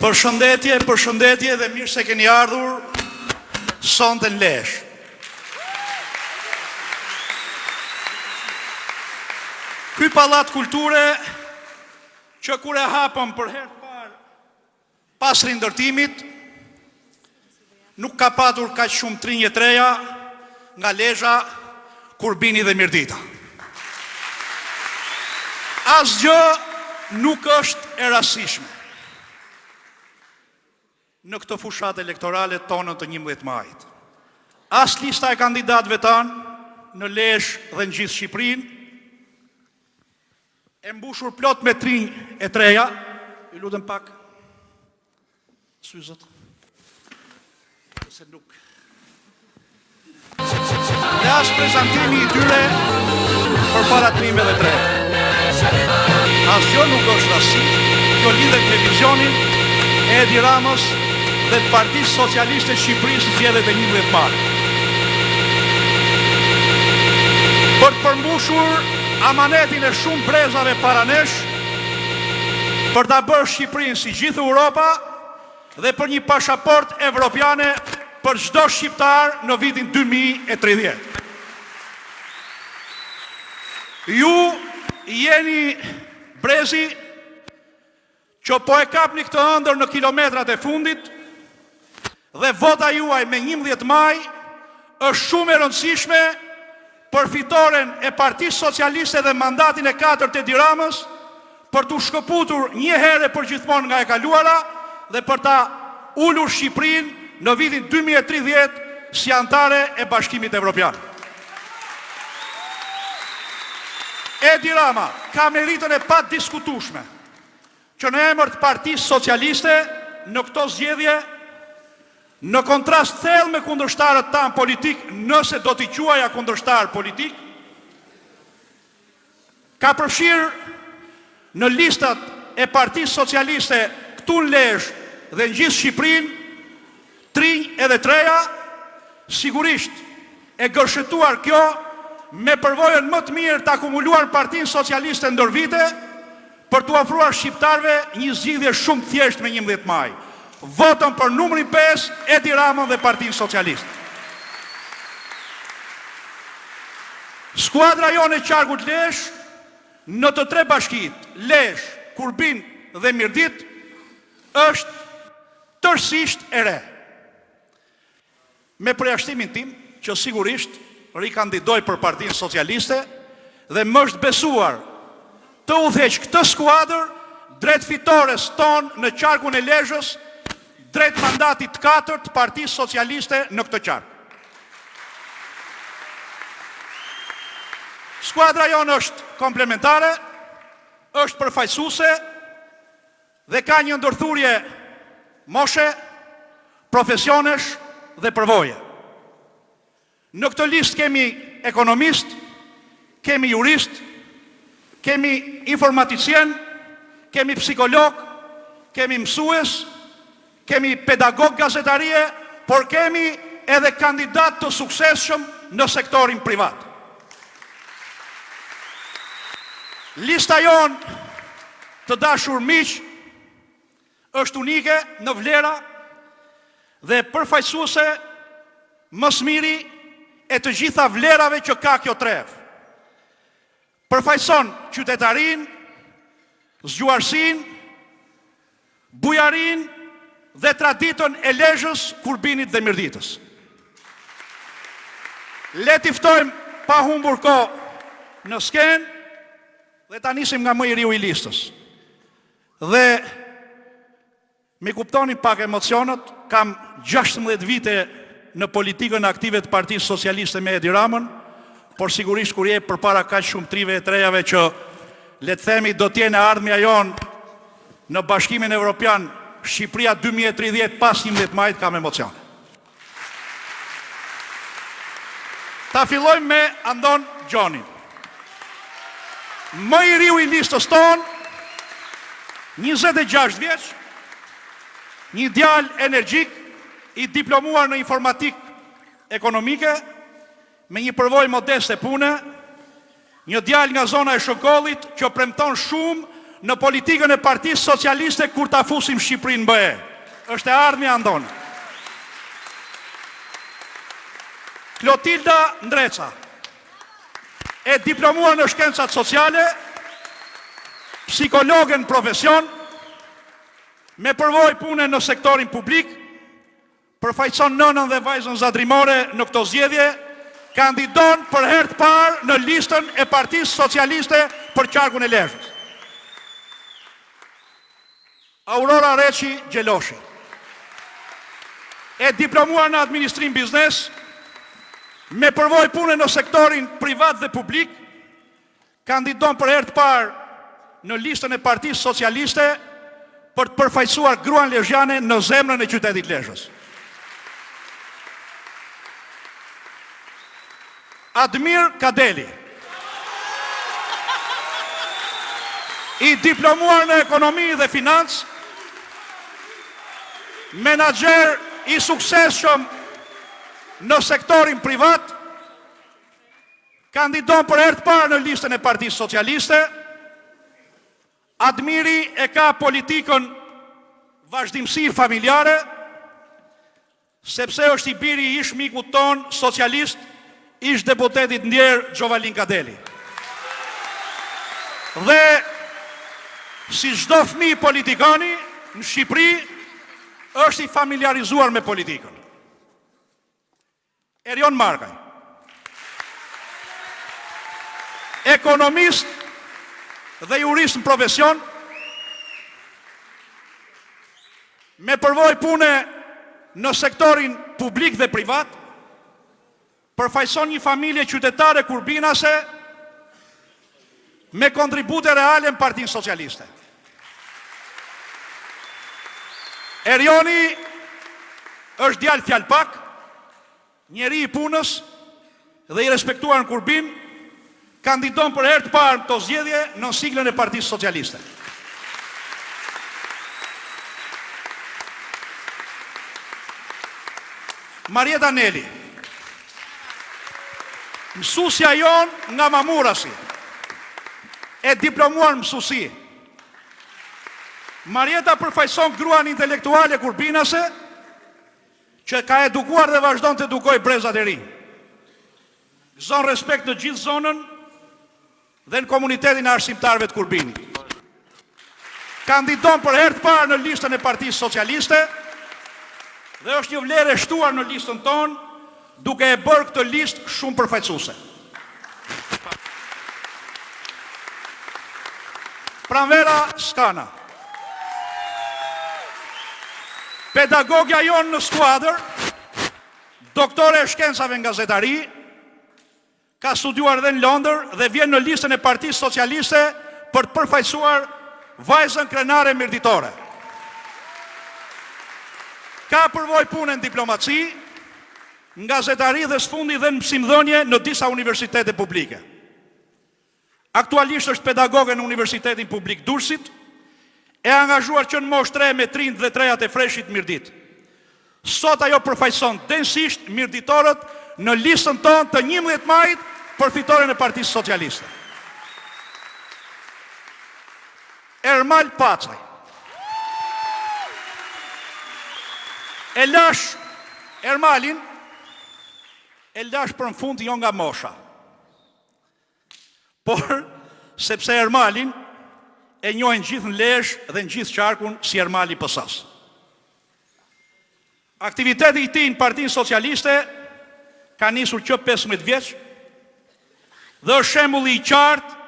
Përshëndetje dhe mirë se keni ardhur sonte në Lezhë. Ky pallat kulture që kur e hapëm për herë të parë pas rindërtimit, nuk ka patur kaq shumë trinje të reja nga Lezhë, Kurbini dhe Mirdita. Asgjë nuk është e rastishme në këtë fushat elektorale tonën të 11 majit. As lista e kandidatëve tanë në Lezhë dhe në gjithë Shqipërinë e mbushur plot me trinj e treja, ju lutem pak syzët, se nuk. Dhe as prezantimi i tyre për para trinjve dhe treja. Asgjë nuk është rastësi, kjo lidhet me vizionin e Edi Ramës dhe të Partisë Socialiste Shqipërisë zgjedhjet e 11 mart. Për të përmbushur amanetin e shumë brezave para nesh, për ta bërë Shqipërinë si gjithë Europa dhe për një pashaport evropiane për çdo shqiptar në vitin 2030. Ju jeni brezi që po e kapni këtë ëndër në kilometrat e fundit dhe vota juaj me 11 maj është shumë e rëndësishme për fitoren e Partisë Socialiste dhe mandatin e 4 të Edi Ramës, për t'u shkëputur një herë për gjithmonë nga e kaluara dhe për ta ulur Shqipërinë në vitin 2030 si anëtare e Bashkimit Evropian. Edi Rama ka meritën e padiskutueshme që në emër të Partisë Socialiste në këto zgjedhje, në kontrast thellë me kundërshtarët tanë politik, nëse do t'i quaja kundërshtar politik, ka përfshirë në listat e Partisë Socialiste këtu në Lezhë dhe në gjithë Shqipërinë, trinj edhe treja, sigurisht e gërshetuar kjo me përvojën më të mirë të akumuluar Partinë Socialiste ndër vite për t'u ofruar shqiptarve një zgjidhje shumë thjeshtë me 11 maj. Votën për numrin 5, Edi Ramën dhe Partinë Socialiste. Skuadra jone e qarkut Lezhë në të tre bashkitë, Lezhë, Kurbinë dhe Mirdit, është tërësisht e re. Me përjashtimin tim, që sigurisht rikandidoj për Partinë Socialiste dhe më është besuar të udhëheq këtë skuadër drejt fitores tonë në qarkun e Lezhës, drejt mandatit të 4 të Partisë Socialiste në këtë qark. Skuadra jonë është komplementare, është përfaqësuese dhe ka një ndërthurje moshe, profesionesh dhe përvoje. Në këtë listë kemi ekonomist, kemi jurist, kemi informaticien, kemi psikolog, kemi mësues, kemi pedagog gazetarie, por kemi edhe kandidat të suksesshëm në sektorin privat. Lista jonë të dashur miq është unike në vlera dhe përfaqësuese më së miri e të gjitha vlerave që ka kjo trevë. Përfaqëson qytetarin, zgjuarsin, bujarin dhe traditën e Lezhës, Kurbinit dhe Mirditës. Le t'i ftojmë pa humbur kohë në skenë dhe ta nisim nga më i riu i listës. Dhe mi kuptoni pak emocionet, kam 16 vite në politikën aktive të Partisë Socialiste me Edi Ramën, por sigurisht kur je përpara kaq shumë trive e trejave që le të themi do t'jene ardhmja jonë në Bashkimin Evropian, Shqipëria 2030 pas 11 majit, kam emocion. Ta fillojmë me Andon Gjonin. Më i riu i listës tonë, 26 vjeç, një djalë energjik, i diplomuar në informatik ekonomike, me një përvojë modeste pune, Një djalë nga zona e Shokollit që premton shumë në politikën e Partisë Socialiste kur ta fusim Shqipërinë në BE. Është e ardhmja ndonë. Klotilda Ndreca, e diplomuar në shkencat sociale, psikologe në profesion, me përvojë pune në sektorin publik, përfaqëson nënën dhe vajzën zadrimore në këto zgjedhje, kandidon për herë të parë në listën e Partisë Socialiste për qarkun e Lezhës. Aurora Reçi Gjeloshi, e diplomuar në administrim biznes, me përvojë pune në sektorin privat dhe publik, kandidon për herë të parë në listën e Partisë Socialiste për të përfaqësuar gruan lezhjane në zemrën e qytetit Lezhës. Admir Kadeli, i diplomuar në ekonomi dhe financë, menaxher i suksesshëm në sektorin privat, kandidon për herë të parë në listën e Partisë Socialiste. Admiri e ka politikën vazhdimësi familjare, sepse është i biri i ish mikut ton socialist, ish deputetit ndjer Gjovalin Kadeli. Dhe si çdo fëmijë politikani në Shqipëri është i familiarizuar me politikën. Erion Markaj, ekonomist dhe jurist në profesion, me përvojë pune në sektorin publik dhe privat, përfaqëson një familje qytetare kurbinase me kontribute reale në Partinë Socialiste. Erioni është djalë fjalpak, njeri i punës dhe i respektuar në Kurbin, kandidon për herë të parë në këto zgjedhje në siglën e Partisë Socialiste. Marieta Neli, mësusja jon nga Mamurasi, e diplomuar mësuesi. Marieta përfaqëson gruan intelektuale kurbinase që ka edukuar dhe vazhdon të edukoj brezat e rinj. Gëzon respekt në gjithë zonën dhe në komunitetin e arsimtarëve të Kurbinit. Kandidon për herë të parë në listën e Partisë Socialiste dhe është një vlerë e shtuar në listën tonë, duke e bërë këtë listë shumë përfaqësuese. Pranvera Skana, pedagogja jonë në skuadër, doktore e shkencave në gazetari, ka studiuar dhe në Londër dhe vjen në listën e Partisë Socialiste për të përfaqësuar vajzën krenare mirditore. Ka përvojë punë në diplomaci, në gazetari dhe sfundi dhe në mësimdhënie në disa universitete publike. Aktualisht është pedagoge në Universitetin Publik Durrësit, e angazhuar që në moshë 3 me trinjt dhe trejat e freshit mirdit. Sot ajo përfaqëson densisht mirditorët në listën tonë të 11 majit për fitoren e Partisë Socialiste. Ermal Pacaj, e lash Ermalin, e lash për në fund jo nga mosha, por sepse Ermalin e njohin gjithë në Lezhë dhe në gjithë qarkun si Ermali Pësas. Aktiviteti i tij në Partinë Socialiste ka nisur që 15 vjeç dhe është shembulli i qartë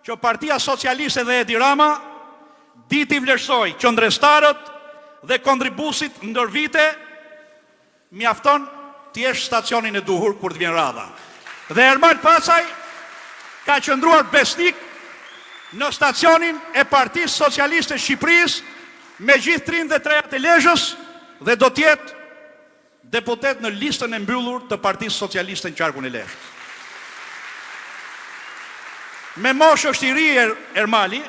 që Partia Socialiste dhe Edi Rama diti vlerësoj qendrestarët dhe kontribusit ndër vite, mjafton të jesh stacionin e duhur kur të vjen radha. Dhe Ermal Pacaj ka qëndruar besnik në stacionin e Partisë Socialiste Shqipërisë me gjithë trinjt dhe trejat e Lezhës dhe do tjetë deputet në listën e mbyllur të Partisë Socialiste në qarkun e Lezhës. Me moshë është i ri Ermali,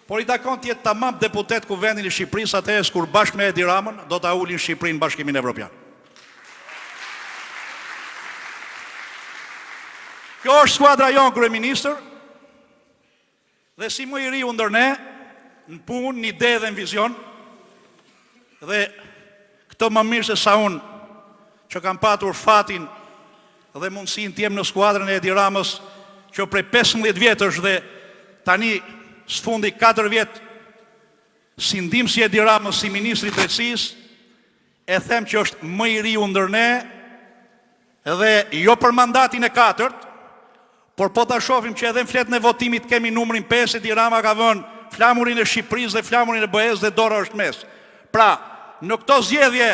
por i takon të jetë tamam deputet Kuvendit të Shqipërisë atëherë kur bashkë me Edi Ramën do ta ulin Shqipërinë në Bashkimin Evropian. Kjo është skuadra jonë, kryeministër, dhe si më i riu ndër ne, në punë, në ide dhe në vizion, dhe këto më mirë se sa unë, që kam patur fatin dhe mundësin t'jem në skuadrën e Edi Ramës, që prej 15 vjetësh dhe tani sfundi 4 vjetë, si ndim si Edi Ramës, si ministri i drejtësisë, e them që është më i riu ndër ne, dhe jo për mandatin e 4, por po ta shohim që edhe në fletën e votimit kemi numrin 5, Edi Rama ka vënë flamurin e Shqipërisë dhe flamurin e BE-s dhe dora është mes. Pra, në këto zgjedhje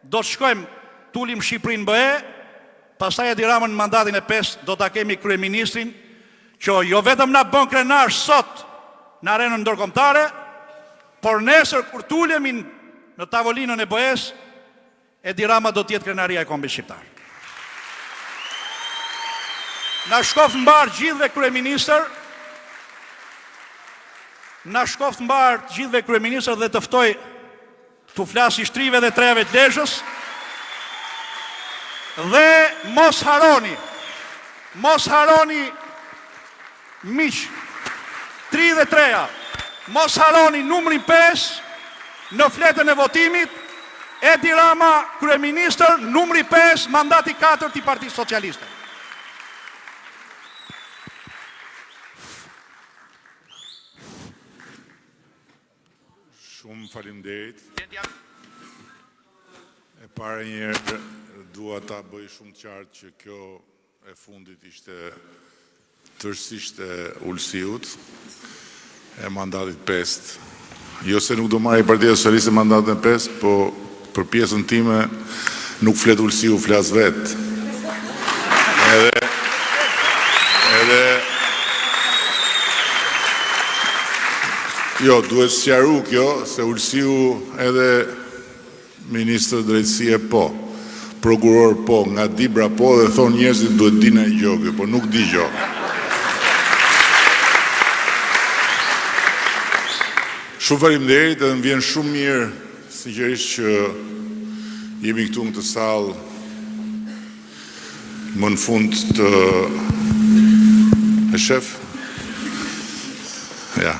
do të shkojmë, tulim Shqipërinë në BE, pastaj Edi Rama në mandatin e 5 do ta kemi kryeministrin, që jo vetëm na bën krenar sot në arenën ndërkombëtare, por nesër kur tulemi në tavolinën e BE-s, Edi Rama do të jetë krenaria e kombit shqiptar. Na shkoft mbar gjithve kryeministër, dhe të ftoj të flasi shtrive dhe treve të Lezhës, dhe mos haroni miq 33-ja, mos haroni numrin 5 në fletën e votimit, Edi Rama, kryeministër, numri 5, mandati 4 i Partisë Socialiste. Shumë faleminderit. E para njerë dua ta bëj shumë qartë që kjo e fundit ishte tërësisht e Ulsiut, e mandatit 5. Jo se nuk do marrë i Partia Socialiste mandatin e 5, po për pjesën time nuk flet Ulsiu, flas vetë. Jo, duhet sqaru kjo, se Ulsiu edhe Ministrë Drejtësie po, prokuror po, nga Dibra po, dhe thonë njerëzit duhet dina i gjokë, po nuk di gjokë. Shumë faleminderit, edhe më vjen shumë mirë, sinqerisht që jemi këtu në të sallë më në fund të e shef. Ja.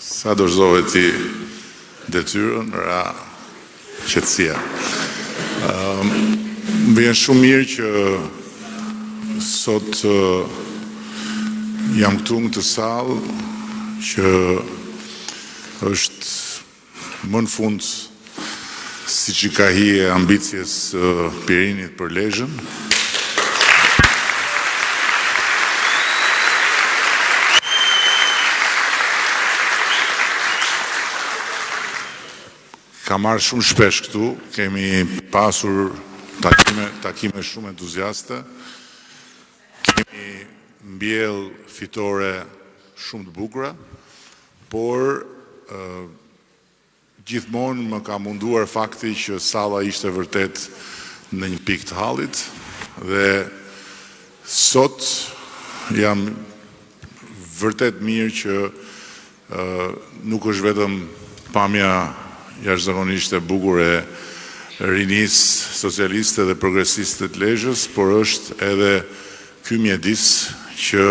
Sa dorëzove ti detyrën, ra qetësia. Më vjen shumë mirë që sot jam këtu në të sallë, që është më në fund si që ka hije ambicjes Pirinit për Lezhën. Ka marrë shumë shpesh këtu, kemi pasur takime shumë entuziaste, kemi mbjell fitore shumë të bukura, por gjithmonë më ka munduar fakti që salla ishte vërtet në një pikë të hallit, dhe sot jam vërtet mirë që nuk është vetëm pamja jashtëzakonisht e bukur e rinisë socialiste dhe progresiste të Lezhës, por është edhe ky mjedis që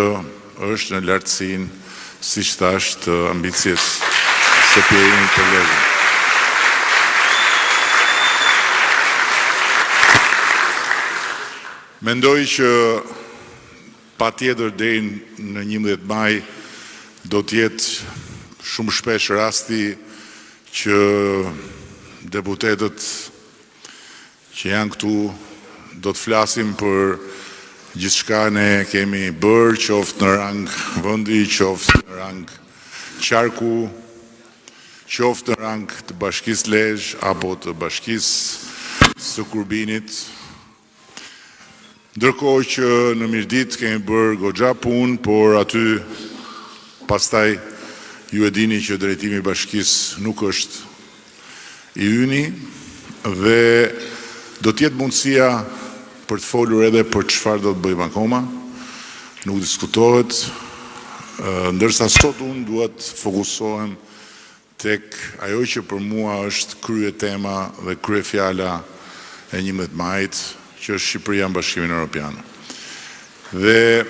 është në lartësinë, siç thash, të ambicjes së Pirinit për Lezhën. Mendoj që patjetër deri në 11 maj do të jetë shumë shpesh rasti që deputetët që janë këtu do të flasim për gjithçka ne kemi bërë, qoftë në rang vendi, qoftë në rang qarku, qoftë në rang të Bashkisë Lezhë apo të Bashkisë së Kurbinit. Ndërkohë që në Mirdit kemi bërë goxha punë, por aty pastaj ju e dini që drejtimi i bashkisë nuk është i yni, dhe do t'jetë mundësia për të folur edhe për çfarë do të bëjmë akoma, nuk diskutohet, ndërsa sot unë duhet të fokusohem tek ajo që për mua është krye tema dhe krye fjala e 11 majit, që është Shqipëria në Bashkimin Evropian. Dhe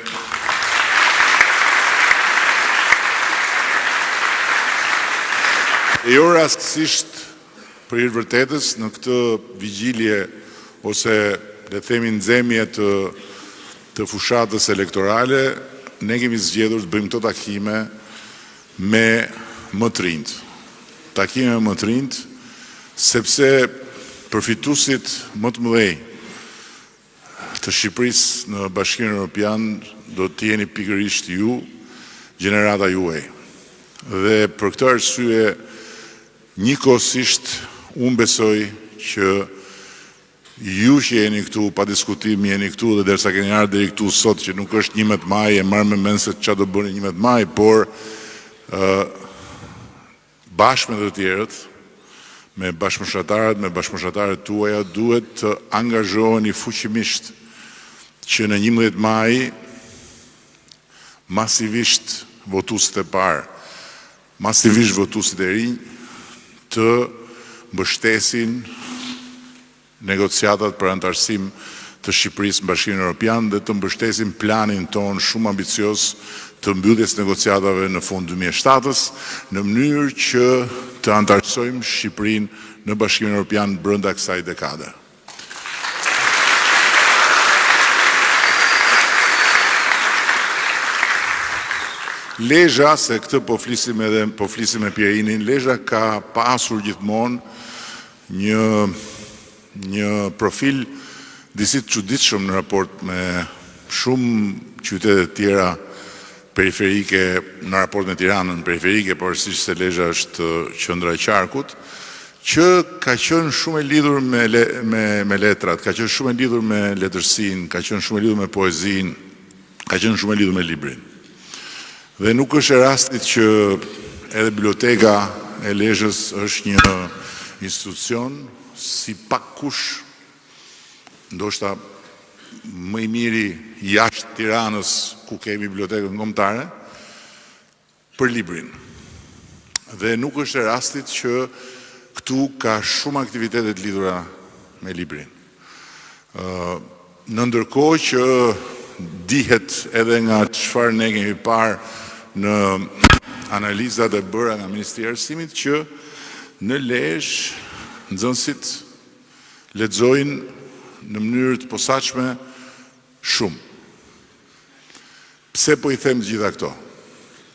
jo rastësisht për hir vërtetës në këtë vigjilje ose le themi nxemje të fushatës elektorale, ne kemi zgjedhur të bëjmë këto takime me më të rinjt. Takime me më të rinjt, sepse përfituesit më të mëdhenj të Shqipërisë në Bashkimin Evropian do të jeni pikërisht ju, gjenerata juaj. Dhe për këtë arsye, njëkohësisht unë besoj që ju që jeni këtu pa diskutim, jeni këtu dhe derisa keni ardhur deri këtu sot që nuk është 11 maj, e marr me mend se çfarë do bëni 11 maj, por bashkë me të tjerët, me bashkëmoshatarët tuaja, duhet të angazhoheni fuqimisht që në 11 maj masivisht votuesit e parë, masivisht votuesit e rinj të mbështesin negociatat për antarësim të Shqipërisë në Bashkimin Evropian dhe të mbështesin planin ton shumë ambicios të mbylljes negociatave në fund 2007-s, në mënyrë që të antarësojmë Shqipërinë në Bashkimin Evropian brenda kësaj dekade. Lezhë, se këtë po flisim me Pierinin, Lezhë ka pasur gjithmonë një profil disi të çuditshëm në raport me shumë qytete të tjera periferike, në raport me Tiranën periferike, por pavarësisht se Lezhë është qendra e qarkut, që ka qenë shumë e lidhur me letrat, ka qenë shumë e lidhur me letërsinë, ka qenë shumë e lidhur me poezinë, ka qenë shumë e lidhur me librin. Dhe nuk është e rastit që edhe biblioteka e Lezhës është një institucion si pak kush, ndoshta më i miri jashtë Tiranës ku kemi bibliotekën kombëtare, për librin. Dhe nuk është e rastit që këtu ka shumë aktivitete të lidhura me librin. Në ndërkohë që dihet edhe nga çfarë ne kemi parë në analizat e bëra nga Ministria e Arsimit që në Lezhë nxënësit lexojnë në mënyrë të posaçme shumë. Pse po i them gjitha këto?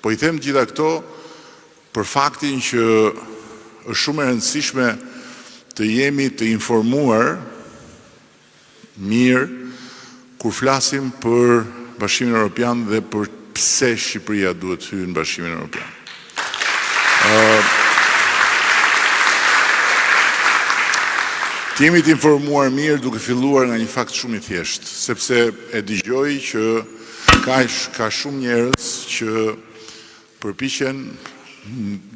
Po i them gjitha këto për faktin që është shumë e rëndësishme të jemi të informuar mirë kur flasim për Bashkimin Evropian dhe për pse Shqipëria duhet hyjë në Bashkimin Evropian. Të jemi të informuar mirë duke filluar nga një fakt shumë i thjeshtë, sepse e dëgjoj që ka shumë njerëz që përpiqen,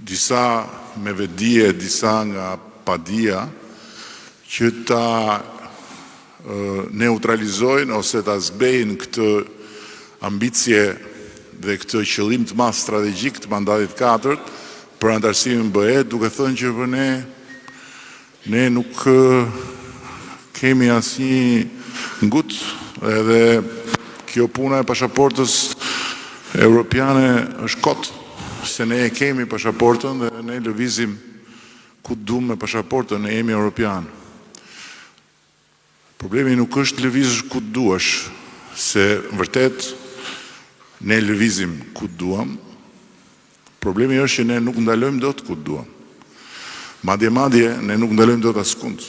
disa me vetdije, disa nga padia, që ta neutralizojnë ose ta zbejnë këtë ambicje dhe këtë qëllim të madh strategjik të mandatit 4 për antarësimin në BE, duke thënë që për ne nuk kemi asnjë ngut, edhe kjo puna e pasaportës europiane është kot, se ne e kemi pasaportën dhe ne lëvizim ku duam me pasaportën, ne jemi europian. Problemi nuk është lëvizësh ku duash, se vërtet ne lëvizim ku duam. Problemi është që ne nuk ndalojmë dot ku duam. Madje ne nuk ndalojmë dot askund.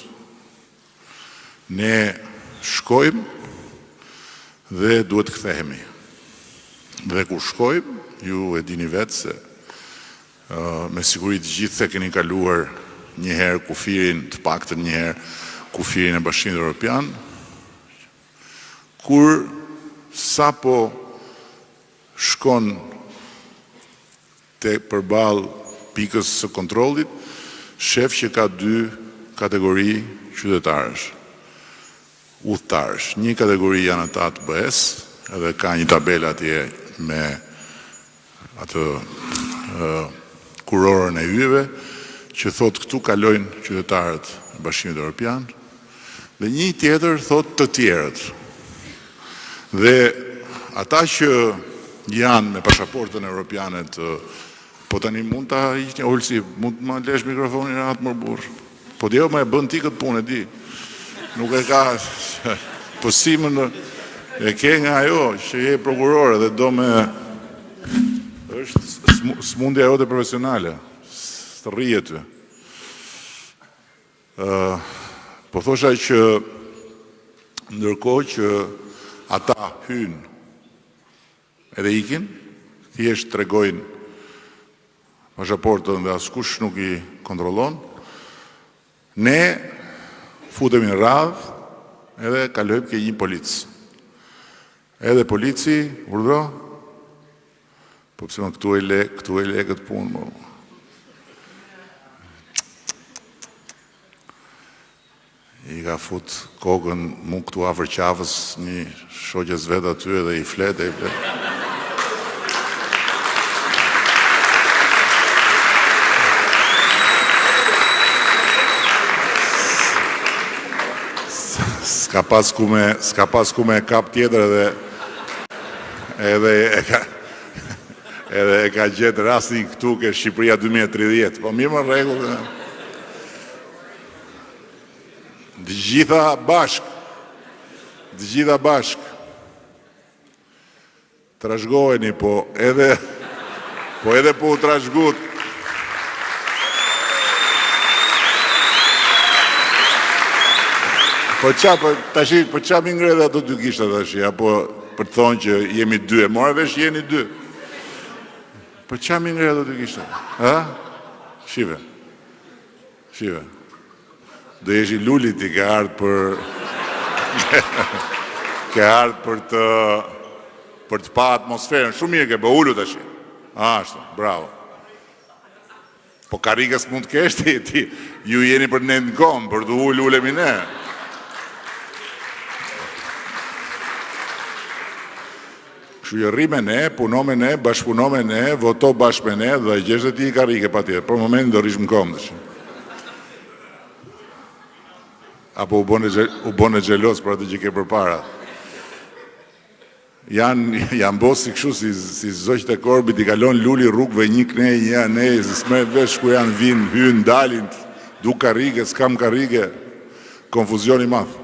Ne shkojmë dhe duhet të kthehemi. Dhe kur shkojmë, ju e dini vetë se me siguri të gjithë se keni kaluar një herë kufirin, të paktën një herë kufirin e Bashkimit Evropian, kur sapo shkon te përballë pikës së kontrollit, shef që ka 2 kategori qytetarësh, udhëtarësh. Një kategori janë ata të BE-s, edhe ka një tabelë atje me atë kurorën e yjeve, që thot këtu kalojnë qytetarët e Bashkimit Evropian, dhe një tjetër thot të tjerët. Dhe ata që janë me pasaportën europiane po tani mund ta hiqni Olsi, mund të më lesh mikrofonin atë më burr. Po dhe më e bën ti këtë punë, di. Nuk e ka pësimën e ke nga ajo që je prokurore dhe do me është smundja jote profesionale. Së rrije ty. Po thosha që ndërkohë që ata hynë edhe ikin, thjesht tregojnë pasaportën dhe askush nuk i kontrollon, ne futemi në radhë edhe kalojmë ke një polic. Edhe polici urdhro, po pse më këtu e le këtë punë më. I ka fut kokën mu këtu afër qafës një shoqes vet aty edhe i flet. S'ka pas ku me kap tjetër edhe e ka gjetë rastin këtu ke Shqipëria 2030. Po mirë më rregull. Të gjitha bashk. Trashgoheni, po edhe po u trashgut. Po qa mi ngre dhe ato dy kishta tashi, apo për të thonë që jemi dy, e mora vesh jeni dy. Po qa mi ngre dhe ato dy kishta? Ha? Shive. Do jesh i lulit i ke ardhë për të pa atmosferën. Shumë mirë ke bë ullu tash. Ashtu, bravo. Po karikës mund të kesh ti, ju jeni për në ndëkom, për të ulemi ne. Kështu që rri me ne, puno me ne, bashkëpuno me ne, voto bashkë me ne, dhe gjesh dhe ti i karike pa tjetër. Për momentin do rish më kom tash. Apo u bone gjelos për atë që ke për para. Janë bos si kështu, si zoqët e korbit, i kalon luli rrugëve një knej, një anej, se s'me vesh ku janë vinë, hynë, dalin, du karike, s'kam karike, konfuzioni madh.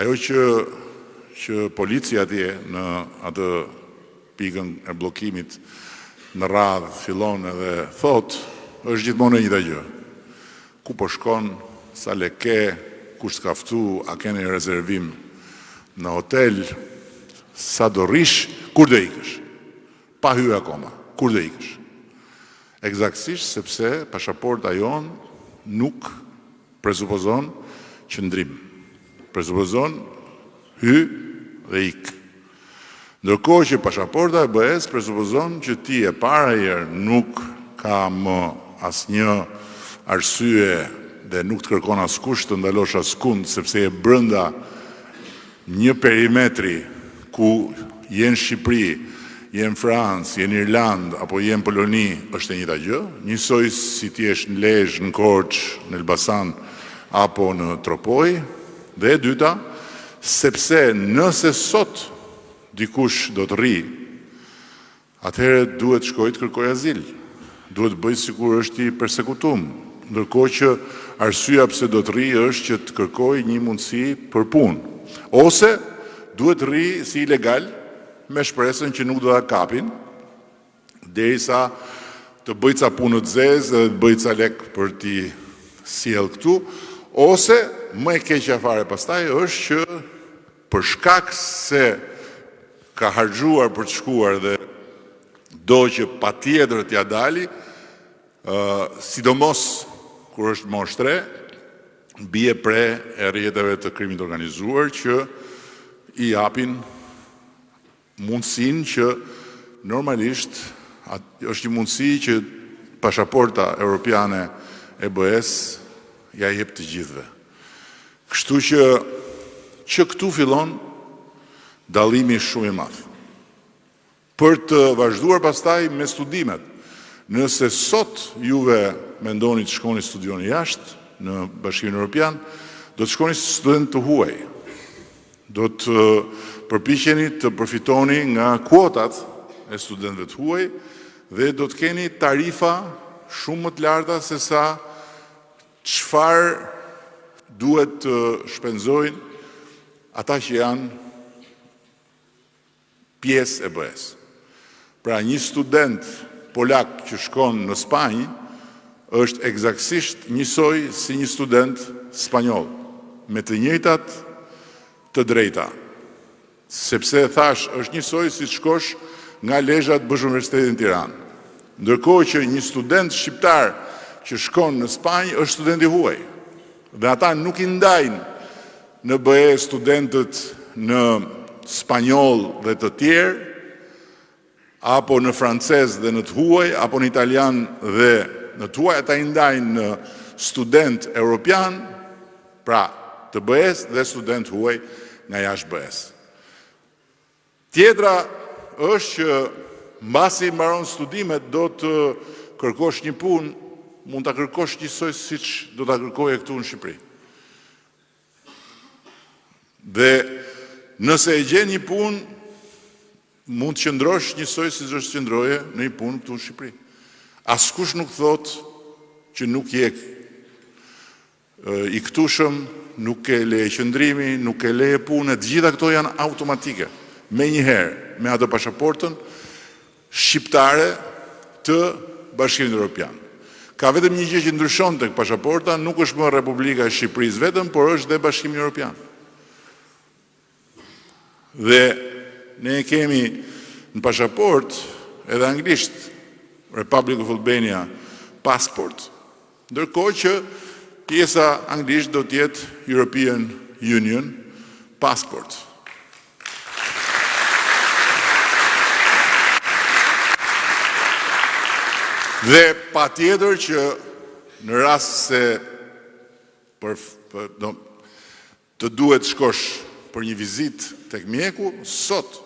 Ajo që policia atje në atë pikën e blokimit në radhë fillon edhe thot, është gjithmonë e njëjta gjë. Ku po shkon, sa le ke, kush s'ka ftu, a keni rezervim në hotel, sa do rish, kur do ikësh. Pa hyrë akoma, kur do ikësh. Eksaktësisht sepse pasaporta jon nuk presupozon qëndrim. Presupozon hy dhe ikë. Ndërkohë që pasaporta e BE-s presupozon që ti e para herë nuk ka më asnjë arsye dhe nuk të kërkon askush të ndalosh askund, sepse je brenda një perimetri ku jenë Shqipëri, jenë Francë, jenë Irlandë, apo jenë Poloni, është e njëjta gjë. Njësoj si ti jesh në Lezhë, në Korçë, në Elbasan, apo në Tropoj. Dhe e dyta, sepse nëse sot dikush do të rri, atëherë duhet shkoj të kërkoj azil. Duhet bëj sikur është i persekutum. Ndërkohë që arsyeja pse do të rri është që të kërkoj një mundësi për punë. Ose duhet rri si ilegal me shpresën që nuk do ta kapin, derisa të bëj ca punë të zezë dhe të bëj ca lek për t'i sjell këtu, ose më e keqja fare pastaj është që për shkak se ka harxhuar për të shkuar dhe do që patjetër t'ja dali, sidomos kur është moshtre, bie pre e rrjeteve të krimit organizuar që i japin mundësinë që normalisht është një mundësi që pasaporta europiane e BE-s ja jep të gjithëve. Kështu që këtu fillon dallimi shumë i madh. Për të vazhduar pastaj me studimet. Nëse sot juve mendoni të shkoni studioni jashtë në Bashkimin Evropian, do të shkoni si student të huaj, do të përpiqeni të përfitoni nga kuotat e studentëve të huaj dhe do të keni tarifa shumë më të larta se sa çfarë duhet të shpenzojnë ata që janë pjesë e BE-s. Pra një student polak që shkon në Spanjë është eksaktësisht njësoj si një student spanjoll, me të njëjtat të drejta. Sepse thash është njësoj si të shkosh nga Lezhë të bësh Universitetin Tiranë. Ndërkohë që një student shqiptar që shkon në Spanjë është student i huaj. Dhe ata nuk i ndajnë në BE studentët në spanjoll dhe të tjerë, apo në francez dhe në të huaj, apo në italian dhe në të huaj, ata i ndajnë në student europian, pra të BE-s dhe student huaj nga jashtë BE-s. Tjetra është që mbasi mbaron studimet do të kërkosh një punë, mund ta kërkosh njësoj siç do ta kërkoje këtu në Shqipëri. Dhe nëse e gjen një punë, mund të qëndrosh njësoj si do të qëndroje në një punë këtu në Shqipëri. Askush nuk thot që nuk je i këtushëm, nuk e leje qëndrimi, nuk e leje punë, të gjitha këto janë automatike. Me njëherë, me atë pasaportën shqiptare të Bashkimit Evropian. Ka vetëm një gjë që ndryshon tek pasaporta, nuk është më Republika e Shqipërisë vetëm, por është dhe Bashkimi Evropian. Dhe ne kemi në pasaport edhe anglisht Republic of Albania passport, ndërkohë që pjesa anglisht do të jetë European Union passport. Dhe pa tjetër që në rast se të duhet shkosh për një vizit tek mjeku, sot,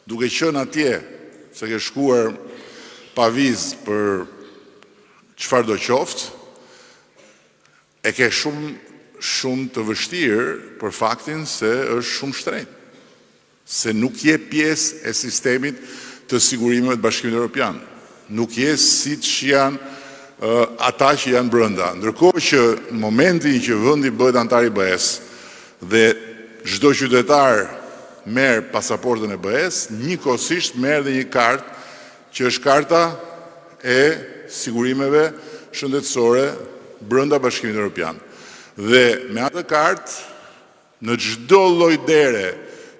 duke qenë atje, se ke shkuar pa vizë për çfarë do qoftë, e ke shumë të vështirë për faktin se është shumë shtrenjtë, se nuk je pjesë e sistemit të sigurimeve të Bashkimit Evropian. Nuk je siç janë ata që janë brenda. Ndërkohë që në momentin që vendi bëhet antar i BE-s dhe çdo qytetar merr pasaportën e BE-s, njëkohësisht merr dhe një kartë që është karta e sigurimeve shëndetësore brenda Bashkimit Evropian. Dhe me atë kartë, në çdo lloj dere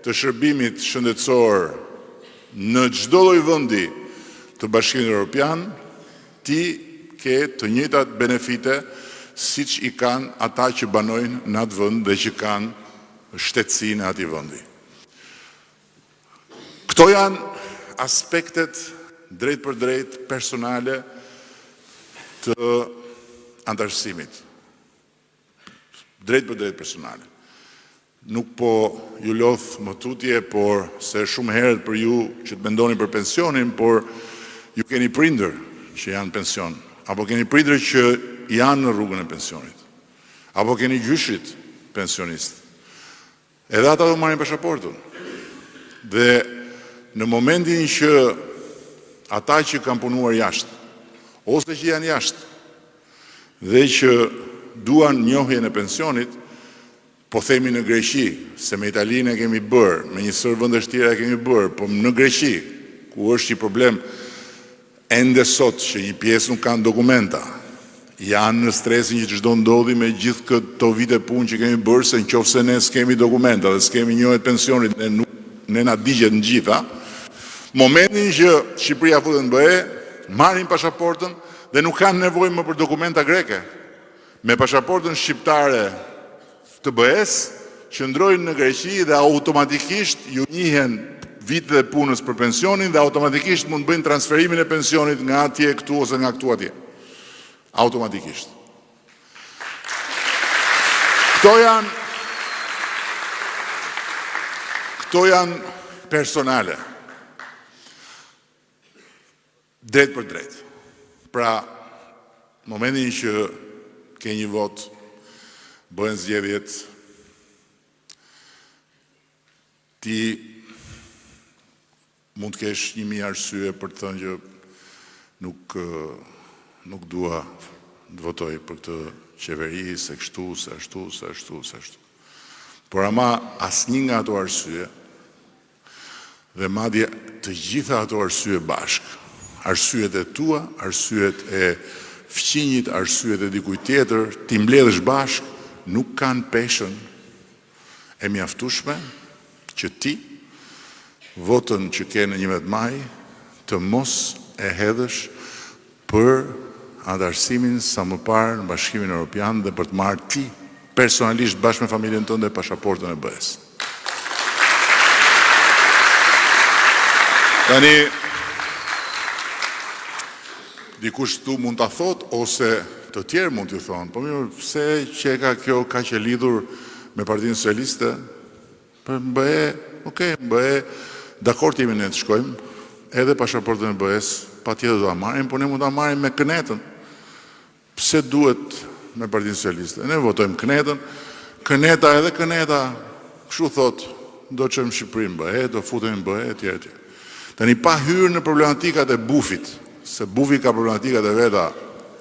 të shërbimit shëndetësor, në çdo lloj vendi të Bashkimit Evropian, ti ke të njëjtat benefite siç i kanë ata që banojnë në atë vend dhe që kanë shtetësinë e atij vendi. Këto janë aspektet drejt për drejt personale të antarësimit. Drejt për drejt personale. Nuk po ju lodh më tutje, por se shumë herët për ju që të mendoni për pensionin, por ju keni prindër që janë pension, apo keni prindër që janë në rrugën e pensionit, apo keni gjyshrit pensionist. Edhe ata do marrin pasaportën. Dhe në momentin që ata që kanë punuar jashtë, ose që janë jashtë, dhe që duan njohjen e pensionit, po themi në Greqi, se me Italinë e kemi bërë, me një sër vendesh tjera e kemi bërë, po në Greqi, ku është një problem ende sot që një pjesë nuk kanë dokumenta, janë në stresin që çdo ndodhi me gjithë këto vite punë që kemi bërë, se nëse ne s'kemi dokumenta dhe s'kemi njohjet pensionit, ne na digjet në gjitha, momentin që Shqipëria futet në BE, marrin pasaportën dhe nuk kanë nevojë më për dokumenta greke. Me pasaportën shqiptare të BE-s, qëndrojnë në Greqi dhe automatikisht ju njihen vitet e punës për pensionin dhe automatikisht mund bëjnë transferimin e pensionit nga atje këtu ose nga këtu atje. Automatikisht. Këto janë personale. Drejt për drejt. Pra, momentin që ke një vot bëhen zgjedhjet, ti mund të kesh 1000 arsye për të thënë që nuk dua të votoj për këtë qeveri, se kështu, se ashtu. Por ama asnjë nga ato arsye, dhe madje të gjitha ato arsye bashk, arsyet e tua, arsyet e fqinjit, arsyet e dikujt tjetër, ti mbledhësh bashk, nuk kanë peshën e mjaftueshme që ti votën që ke në 11 maj të mos e hedhësh për antarësimin sa më parë në Bashkimin Evropian dhe për të marrë ti personalisht bashkë me familjen tënde pasaportën e BE-s. Tani, dikush këtu mund ta thotë ose të tjerë mund t'ju thonë, po mirë, pse që ka kjo ka që lidhur me Partinë Socialiste? Për BE, BE, dakord jemi ne të shkojmë, edhe pasaportën e BE-s, patjetër do ta marrim, por ne mund ta marrim me kënetën. Pse duhet me Partinë Socialiste? Ne votojmë kënetën, këneta edhe këneta, kështu thotë, do çojmë Shqipërinë BE, do futemi BE etj. Tani pa hyrë në problematikat e bufit, se bufi ka problematikat e veta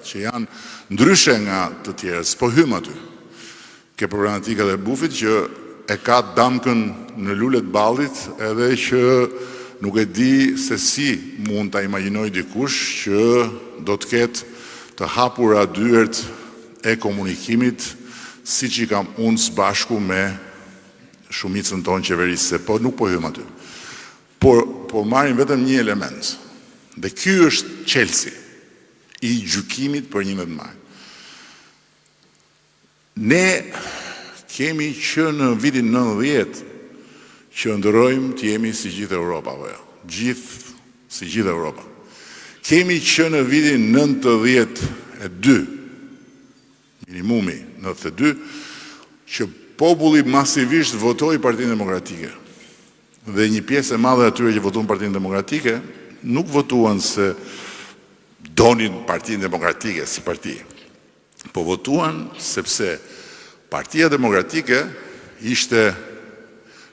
që janë ndryshe nga të tjerës, po hym aty. Ke problematikat e bufit që e ka damkën në lulet ballit edhe që nuk e di se si mund ta imagjinoj dikush që do të ketë të hapura dyert e komunikimit siç i kam unë së bashku me shumicën tonë qeverisë, po nuk po hym aty. Por marrim vetëm një element. Dhe ky është çelësi i gjykimit për 11 maj. Ne kemi që në vitin 90 që ndërojmë të jemi si gjithë Europa, apo jo? Si gjithë Europa. Kemi që në vitin 92, minimumi 92, që populli masivisht votoi Partinë Demokratike. Dhe një pjesë e madhe atyre që votuan Partinë Demokratike nuk votuan se donin Partinë Demokratike si parti, po votuan sepse Partia Demokratike ishte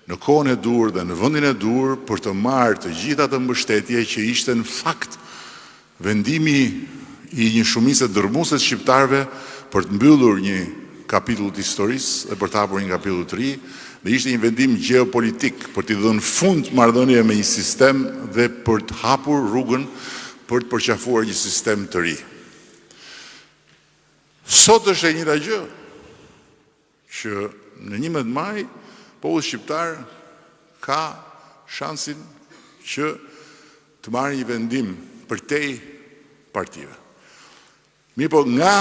në kohën e dur dhe në vendin e dur për të marrë të gjitha të mbështetje që ishte në fakt vendimi i një shumice dërmuese shqiptarëve për të mbyllur një kapitull të historisë dhe për të hapur një kapitull të ri, dhe ishte një vendim gjeopolitik për t'i dhënë fund marrëdhënieve me një sistem dhe për të hapur rrugën për të përqafuar një sistem të ri. Sot është e njëjta gjë që në 11 maj populli shqiptar ka shansin që të marrë një vendim përtej partive. Mirë po nga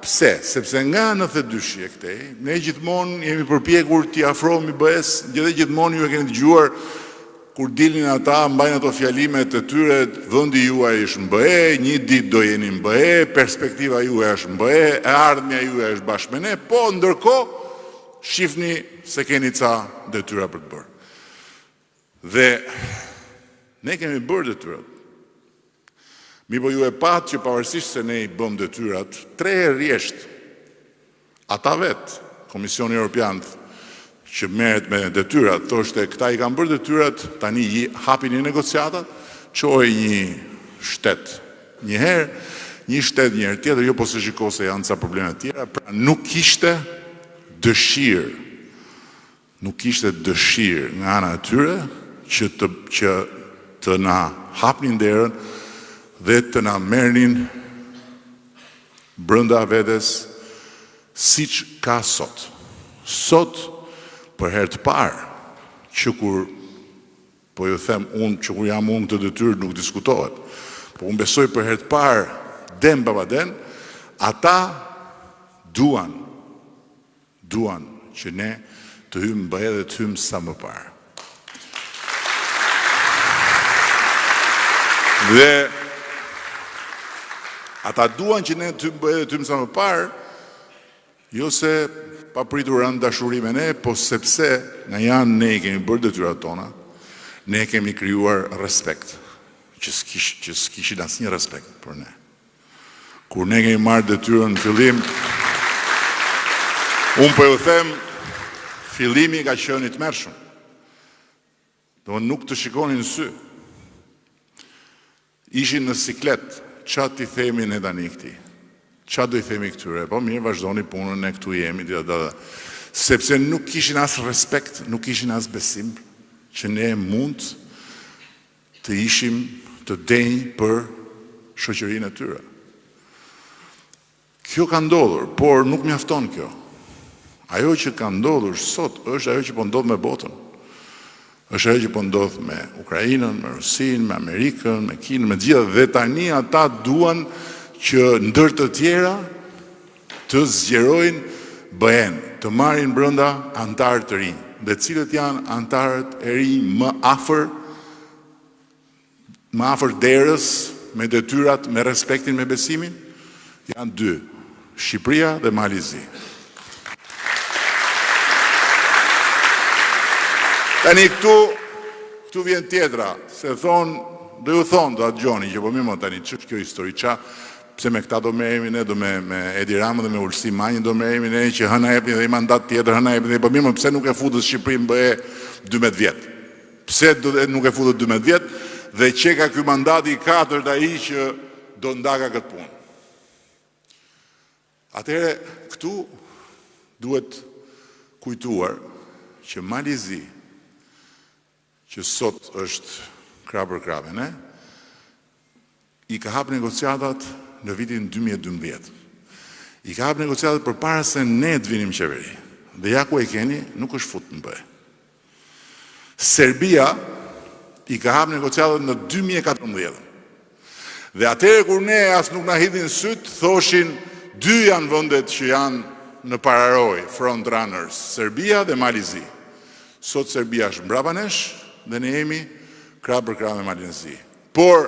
pse? Sepse nga 92 e këtej, ne gjithmonë jemi përpjekur t'i afrohemi BE-s, gjithmonë ju e keni dëgjuar kur dilnin ata, mbajnë ato fjalimet e tyre, vendi juaj është në BE, një ditë do jeni në BE, perspektiva juaj është në BE, e ardhmja juaj është bashkë me ne, po ndërkohë shifni se keni ca detyra për të bërë. Dhe ne kemi bërë detyrat. Mi po ju e patë që pavarësisht se ne i bëm detyrat, 3 herë rjesht, ata vetë, Komisioni Evropian që merret me detyrat, thoshte këta i kanë bërë detyrat, tani i hapin një negociatat, çoi një shtet një herë, një shtet një herë tjetër, jo po se shiko se janë ca probleme të tjera, pra nuk kishte dëshirë nga ana e tyre që të na hapnin derën dhe të na merrnin brenda vetes siç ka sot. Sot, për herë të parë, që kur, po ju them unë, që kur jam unë këtë detyrë nuk diskutohet, po unë besoj për herë të parë, den baba den, ata duan që ne të hymë BE dhe të hymë sa më parë. Dhe ata duan që ne të hymë BE dhe të hymë sa më parë, jo se pa pritur anë dashuri me ne, po sepse nga janë ne i kemi bërë detyrat tona, ne kemi krijuar respekt, që s'kishin asnjë respekt për ne. Kur ne kemi marrë detyrën në fillim, Unë po ju them, fillimi ka qenë i tmerrshëm. Nuk të shikonin në sy. Ishin në siklet, qa t'i themi ne tani këti? Qa do i themi këtyre? Po mirë, vazhdoni punën, ne këtu jemi, sepse nuk kishin as respekt, nuk kishin as besim, që ne mund të ishim të denjë për shoqërinë e tyre. Kjo ka ndodhur, por nuk mjafton kjo. Ajo që ka ndodhur sot është ajo që po ndodh me botën. Është ajo që po ndodh me Ukrainën, me Rusinë, me Amerikën, me Kinën, me gjitha, dhe tani ata duan që ndër të tjera të zgjerojnë BE-n, të marrin brenda antarë të rinj, dhe cilët janë antarët e rinj më afër derës, me detyrat, me respektin, me besimin, janë dy, Shqipëria dhe Malizi. Tani këtu vjen tjetra, se do ju thonë, do atë Gjoni, që po mirë më tani, që është kjo histori, pse me këta do merremi ne, do me Edi Ramën dhe me Ulsi Manjin do merremi ne, që hëna jepni dhe i mandat tjetër, hëna jepni dhe, po mirë më pse nuk e futët Shqipërinë BE 12 vjetë? Pse nuk e futët 12 vjetë dhe që ka ky mandati 4 ai që do ndaka këtë punë? Atëherë, këtu duhet kujtuar që Malizi, që sot është krah për krah, ne, i ka hap negociatat në vitin 2012. I ka hap negociatat përpara se ne të vinim qeveri. Dhe ja ku e keni, nuk është fut në BE. Serbia i ka hap negociatat në 2014. Dhe atëherë kur ne as nuk na hidhin syt, thoshin dy janë vendet që janë në pararoj, front runners, Serbia dhe Malizi. Sot Serbia është mbrapa nesh dhe ne jemi krah për krah me Malizi. Por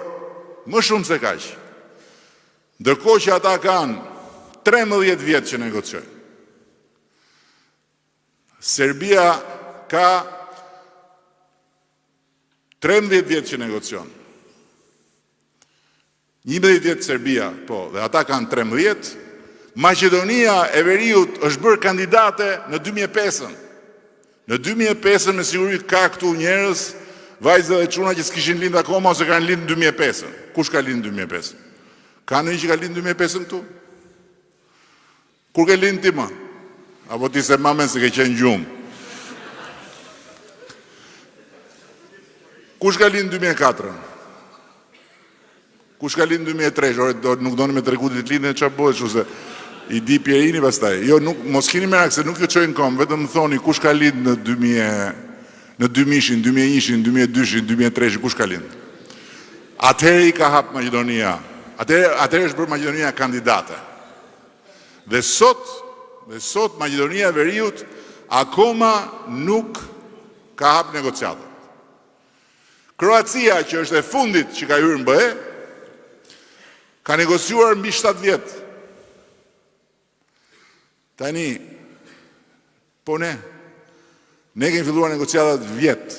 më shumë se kaq, ndërkohë që ata kanë 13 vjetë që negociojnë. Serbia ka 13 vjetë që negocion. 11 vjetë Serbia, po, dhe ata kanë 13. Maqedonia e Veriut është bërë kandidate në 2005. Në 2005 me siguri ka këtu njerëz, vajzë dhe çuna që s'kishin lind akoma ose kanë lind në 2005. Kush ka lind në 2005? Ka në një që ka lind në 2005 këtu? Kur ke lind ti më? Apo ti se mamen se ke qenë gjumë? Kush ka lind në 2004? Kush ka lind në 2003? Nuk doni me tregu ditë lindjen çfarë bëhet, kështu se i di Pierini pastaj. Jo, mos keni merak se nuk ju çojnë kom, vetëm më thoni kush ka lind në 2000-shin, 2001-shin, 2002-shin, 2003-shin, kush ka lind? Atëherë i ka hap Maqedonia. Atëherë është bërë Maqedonia kandidate. Dhe sot Maqedonia e Veriut akoma nuk ka hap negociatat. Kroacia, që është e fundit që ka hyrë në BE, ka negociuar mbi 7 vjetë. Tani, po ne kemi filluar negociatat vjetë.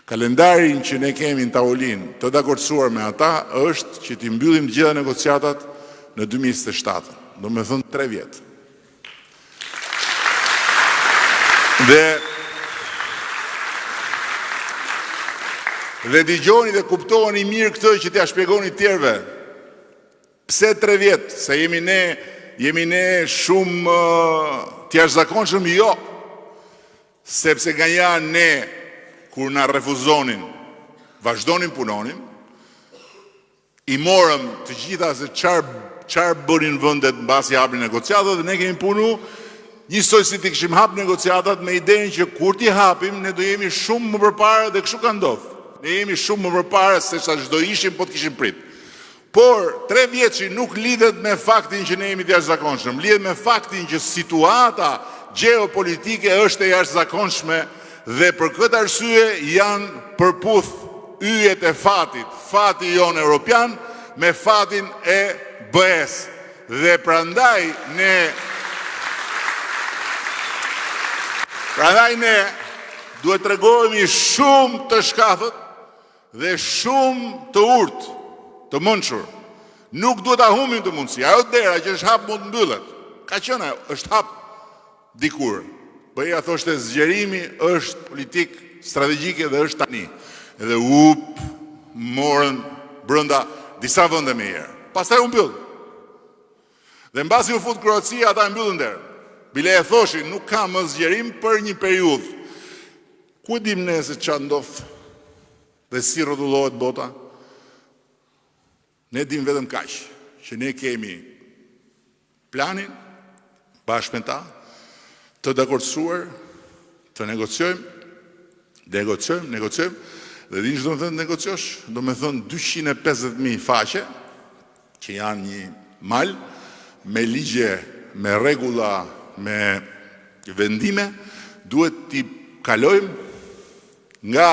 Kalendarin që ne kemi në tavolinë të dakordsuar me ata është që t'i mbyllim të gjitha negociatat në 2027, do me thënë 3 vjetë. Dhe dëgjoni dhe kuptoheni mirë këtë që t'ja shpjegoni tjerëve. Pse 3 vjetë? Se jemi ne shumë t'jashtë-zakonshëm? Jo. Sepse nga janë ne, kur na refuzonin, vazhdonin punonin, i morëm të gjitha se qarë bënin vëndet në basi hapin negociatat, dhe ne kemi punu njësoj si t'i këshim hap negociatat me idenë që kur t'i hapim, ne do jemi shumë më përpara dhe kështu ka ndodhë. Ne jemi shumë më përpara se sa çdo ishim po të kishim prit. Por 3 vjeçi nuk lidhet me faktin që ne jemi të jashtëzakonshëm, lidhet me faktin që situata gjeopolitike është e jashtëzakonshme dhe për këtë arsye janë përputh yjet e fatit, fati jonë europian me fatin e BE-s. Dhe prandaj ne duhet të tregohemi shumë të shkafët dhe shumë të urtë, të mençur. Nuk duhet ta humbim të mundësi. Ajo dera që është hap mund të mbyllet. Ka qenë, është hap dikur. Bëja thoshte zgjerimi është politik strategjike dhe është tani. Edhe morën brenda disa vende më herë. Pastaj u mbyll. Dhe mbasi u fut Kroacia, ata e mbyllën derën. Bile e thoshin, nuk ka më zgjerim për një periudhë. Ku dim ne se ç'a ndodh dhe si rrotullohet bota? Ne dim vetëm kaq, që ne kemi planin bashkë me ta, të dakordsuar, të negociojmë, dhe din që do me thënë negociosh, do me thënë 250.000 faqe, që janë një mal, me ligje, me regula, me vendime, duhet t'i kalojmë nga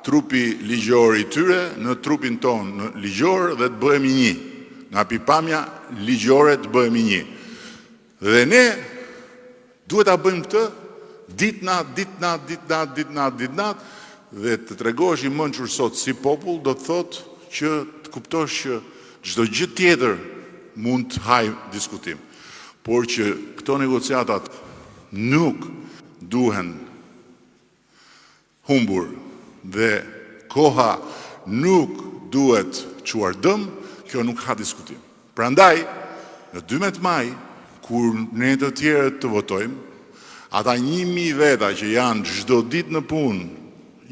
trupi ligjor i tyre në trupin ton në ligjor dhe të bëhemi një. Nga pikpamja ligjore të bëhemi një. Dhe ne duhet ta bëjmë këtë ditnat dhe të tregohesh i mençur sot si popull do të thotë që të kuptosh që çdo gjë tjetër mund të haj diskutim. Por që këto negociatat nuk duhen humbur dhe koha nuk duhet çuar dëm, kjo nuk ka diskutim. Prandaj, në 12 maj, kur ne të tjerët të votojmë, ata 1.000 veta që janë çdo ditë në punë,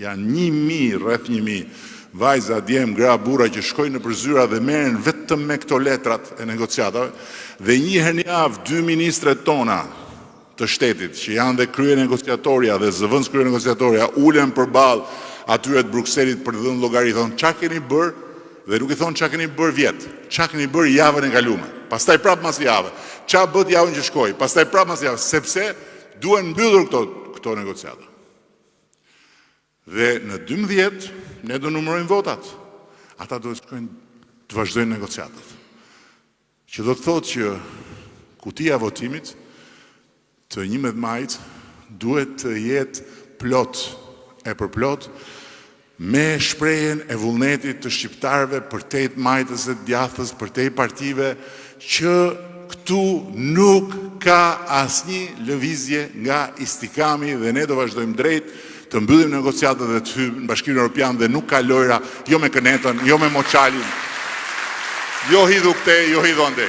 janë 1.000, rreth 1.000, vajza, djem, gra, burra që shkojnë në përzyra dhe merren vetëm me këto letrat e negociatave, dhe një herë në javë 2 ministret tona të shtetit, që janë dhe krye negociatoria dhe zëvendës krye negociatoria, ulen përballë atyre të Brukselit për të dhënë llogari, thonë ç'a keni bërë, dhe nuk i thonë ç'a keni bërë vjet, ç'a keni bërë javën e kaluar. Pastaj prapë mas javë, ç'a bët javën që shkoi, pastaj prapë mas javë, sepse duhen mbyllur këto negociata. Dhe në 12 ne do numërojmë votat. Ata do të shkojnë të vazhdojnë negociatat. Që do të thotë që kutia votimit të 11 majit duhet të jetë plot e përplot me shprehjen e vullnetit të shqiptarëve për te majtës e djathës, për te partive, që këtu nuk ka asnjë lëvizje nga istikami dhe ne do vazhdojmë drejt të mbyllim negociatët dhe të hyjmë në Bashkimin Evropian dhe nuk ka lojra, jo me Kënetën, jo me Moçalin, jo hidhu këte, jo hidhu ande.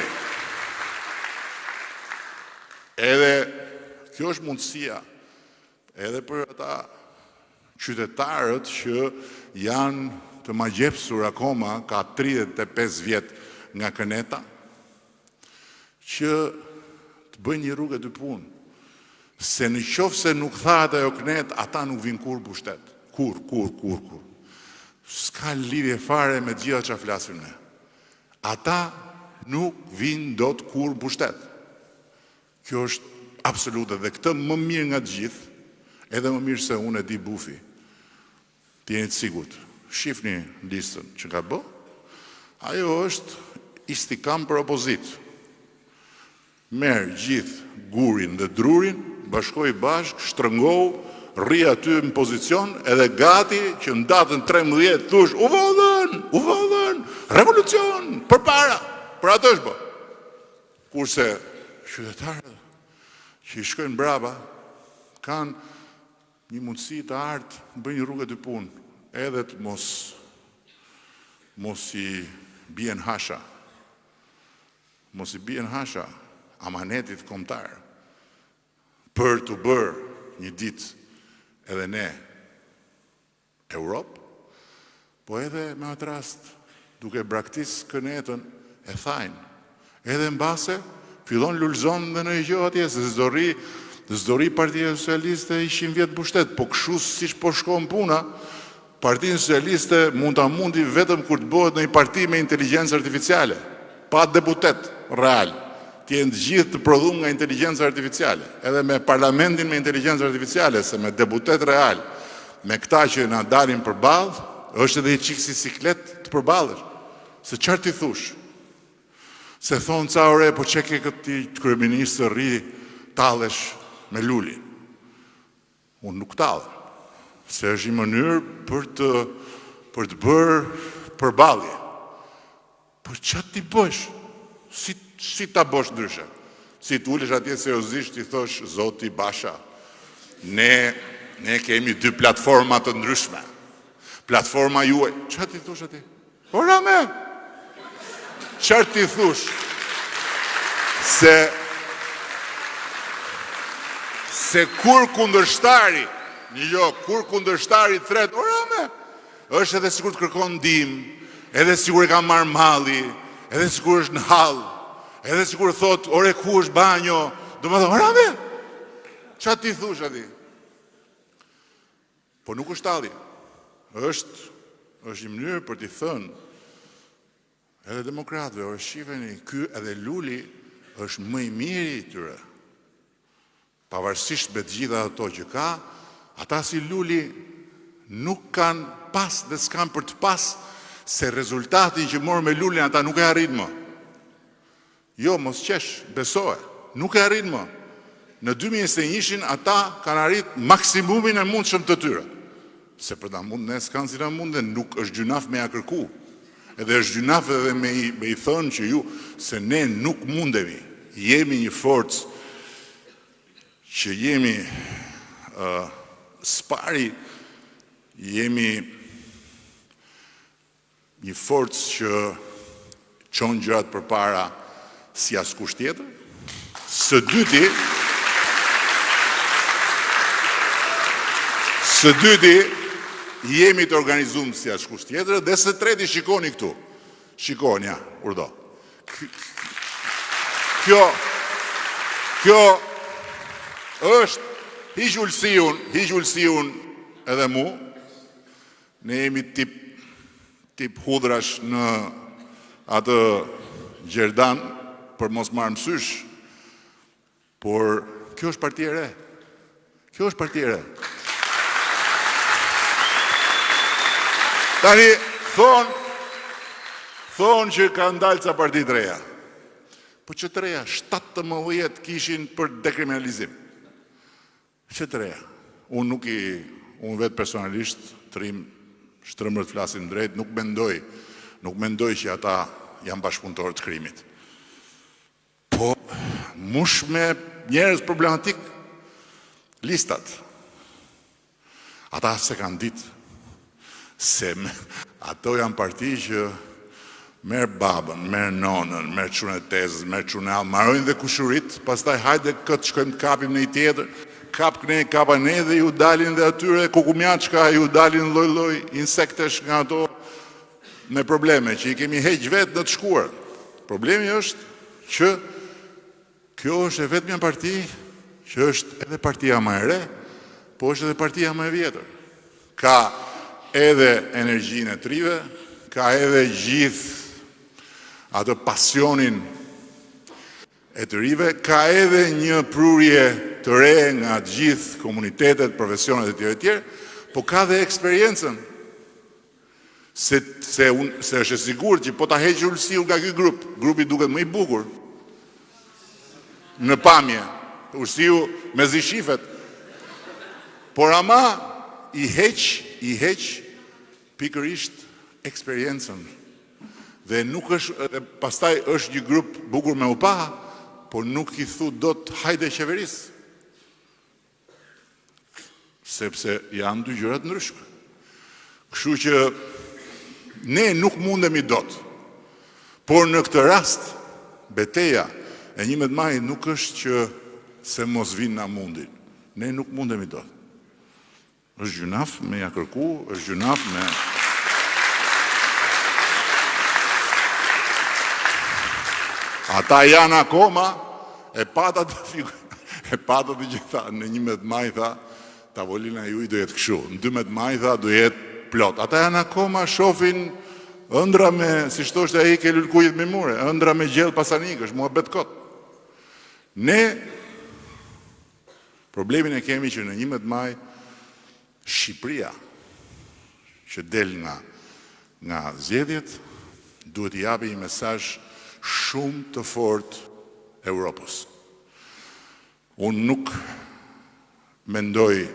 Edhe kjo është mundësia edhe për ata qytetarët që janë të magjepsur akoma, ka 35 vjet nga Këneta, që të bëjnë një rrugë e dy punë. Se në qoftë se nuk thahet ajo Kënet, ata nuk vinë kur pushtet. Kur. S'ka lidhje fare me gjitha që flasim ne. Ata nuk vinë dot kur pushtet. Kjo është absolute dhe këtë më mirë nga gjithë, edhe më mirë se unë e di bufi. Ti jeni të sigurt. Shifni listën që ka bë. Ajo është istikam për opozit. Merë gjithë gurin dhe drurin, bashkoj bashk, shtrëngohu, rri aty në pozicion, edhe gati që në datën 13 thush, u vodhën, revolucion, për para, për atë është bë. Kurse qytetarët që i shkojnë braba, kanë një mundësi të artë në bëjnë një rrugë të punë, edhe të mos i bien hasha. Mos i bien hasha amanetit kombëtar për të bërë një ditë edhe ne Europë, po edhe me atë rast duke braktis Kënetën e thajnë. Edhe mbase fillon lulzon dhe në gjë atje, se s'dori Partia Socialiste 100 vjet pushtet, po kështu siç po shkon puna, Partia Socialiste mund ta mundi vetëm kur të bëhet në një parti me inteligjencë artificiale, pa deputet real. Të jenë gjithë të prodhuar nga inteligjenca artificiale, edhe me parlamentin me inteligjencë artificiale, se me deputet real, me këta që na dalin përballë, është edhe i çik si siklet të përballësh. Se çfarë ti thush? Se thonë ca ore, po çe ke këti kryeministë rri tallesh me Lulin. Unë nuk tallem, se është një mënyrë për të bërë përballje. Por çfarë ti bësh? Si ta bësh ndryshe? Si t'ulesh atje seriozisht i thosh, Zoti Basha, ne kemi 2 platforma të ndryshme. Platforma juaj, çfarë ti thosh atje? Ora me! Çfarë ti thosh? Se kur kundërshtari, kur kundërshtari thret, ora me! Është edhe sikur të kërkon ndihmë, edhe sikur e ka marrë malli, edhe sikur është në hall, edhe sikur thot, ore ku është banjo, domethënë, ora me! Çfarë ti thosh atje? Po nuk është talli. Është një mënyrë për t'i thënë edhe demokratëve, ore shifeni, ky edhe Luli është më i miri i tyre. Pavarësisht me të gjitha ato që ka, ata si Luli nuk kanë pas dhe s'kan për të pas se rezultatin që morë me Lulin ata nuk e arrin më. Jo, mos qesh, besohe, nuk e arrin më. Në 2021 ata kanë arrit maksimumin e mundshëm të tyre. Se për ta mund ne s'kan si ta munden, nuk është gjynaf me ja kërku. Edhe është gjynaf edhe me i thënë që ju, se ne nuk mundemi. Jemi një forcë që jemi spari, jemi një forcë që qonë gjërat për para si askush tjetër. Së dyti, jemi të organizuar si askush tjetër, dhe së treti shikoni këtu. Shikoni, ja, urdo. Kjo është hiq ulsiun edhe mu. Ne jemi tip hudrash në atë Gjerdan për mos marrë mësysh, por kjo është parti e re. Kjo është parti e re. Tani, thonë që ka ndalë ca parti të reja. Po që të reja, 17 kishin për dekriminalizim. Që të reja. Unë vetë personalisht, trim shtrëmër të flasin drejt, nuk mendoj që ata janë bashkëpunëtorë të krimit. Po, mush me njerëz problematik, listat. Ata se kanë ditë, se ato janë parti që merë babën, merë nonën, merë qunë e tezës, merë qunë e alë, marojnë dhe kushurit, pastaj hajde këtë shkojmë të kapim në i tjetër, kap këne, kapa ne dhe ju dalin dhe atyre kukumjaçka, ju dalin loj insektesh nga ato me probleme, që i kemi heq vetë në të shkuar. Problemi është që kjo është e vetëmja parti, që është edhe partia më e re, po është edhe partia më e vjetër. Ka edhe energjinë e trive, ka edhe gjithë atë pasionin e të rive, ka edhe një prurje të re nga gjithë komunitetet, profesionet e tjere, po ka dhe eksperiencën. Se është e sigur që po ta heqë ulësiu nga ky grupi duket më i bukur, në pamje, ulësiu me zishifet, por ama i heq pikërisht eksperiencën. Dhe nuk është, pastaj është një grup bukur me u pa, por nuk i thu do të hajde qeverisë. Sepse janë dy gjërat ndryshme. Kështu që ne nuk mundemi dot. Por në këtë rast, beteja e 11 majit nuk është që se mos vinë na mundin. Ne nuk mundemi dot. Është gjynaf me ja kërku, është gjynaf me... Ata janë akoma, e patat të gjitha, në 11 maj tha, tavolina ju i do jetë këshu, në 12 maj tha do jetë plot. Ata janë akoma shofin ëndra me, si shtoshte e i ke lullkujit me mure, ëndra me gjellë pasanik, është mua betë kot. Ne, problemin e kemi që në 11 maj, Shqipëria, që del nga zgjedhjet, duhet i japi një mesazh shumë të fort Europës. Unë nuk mendoj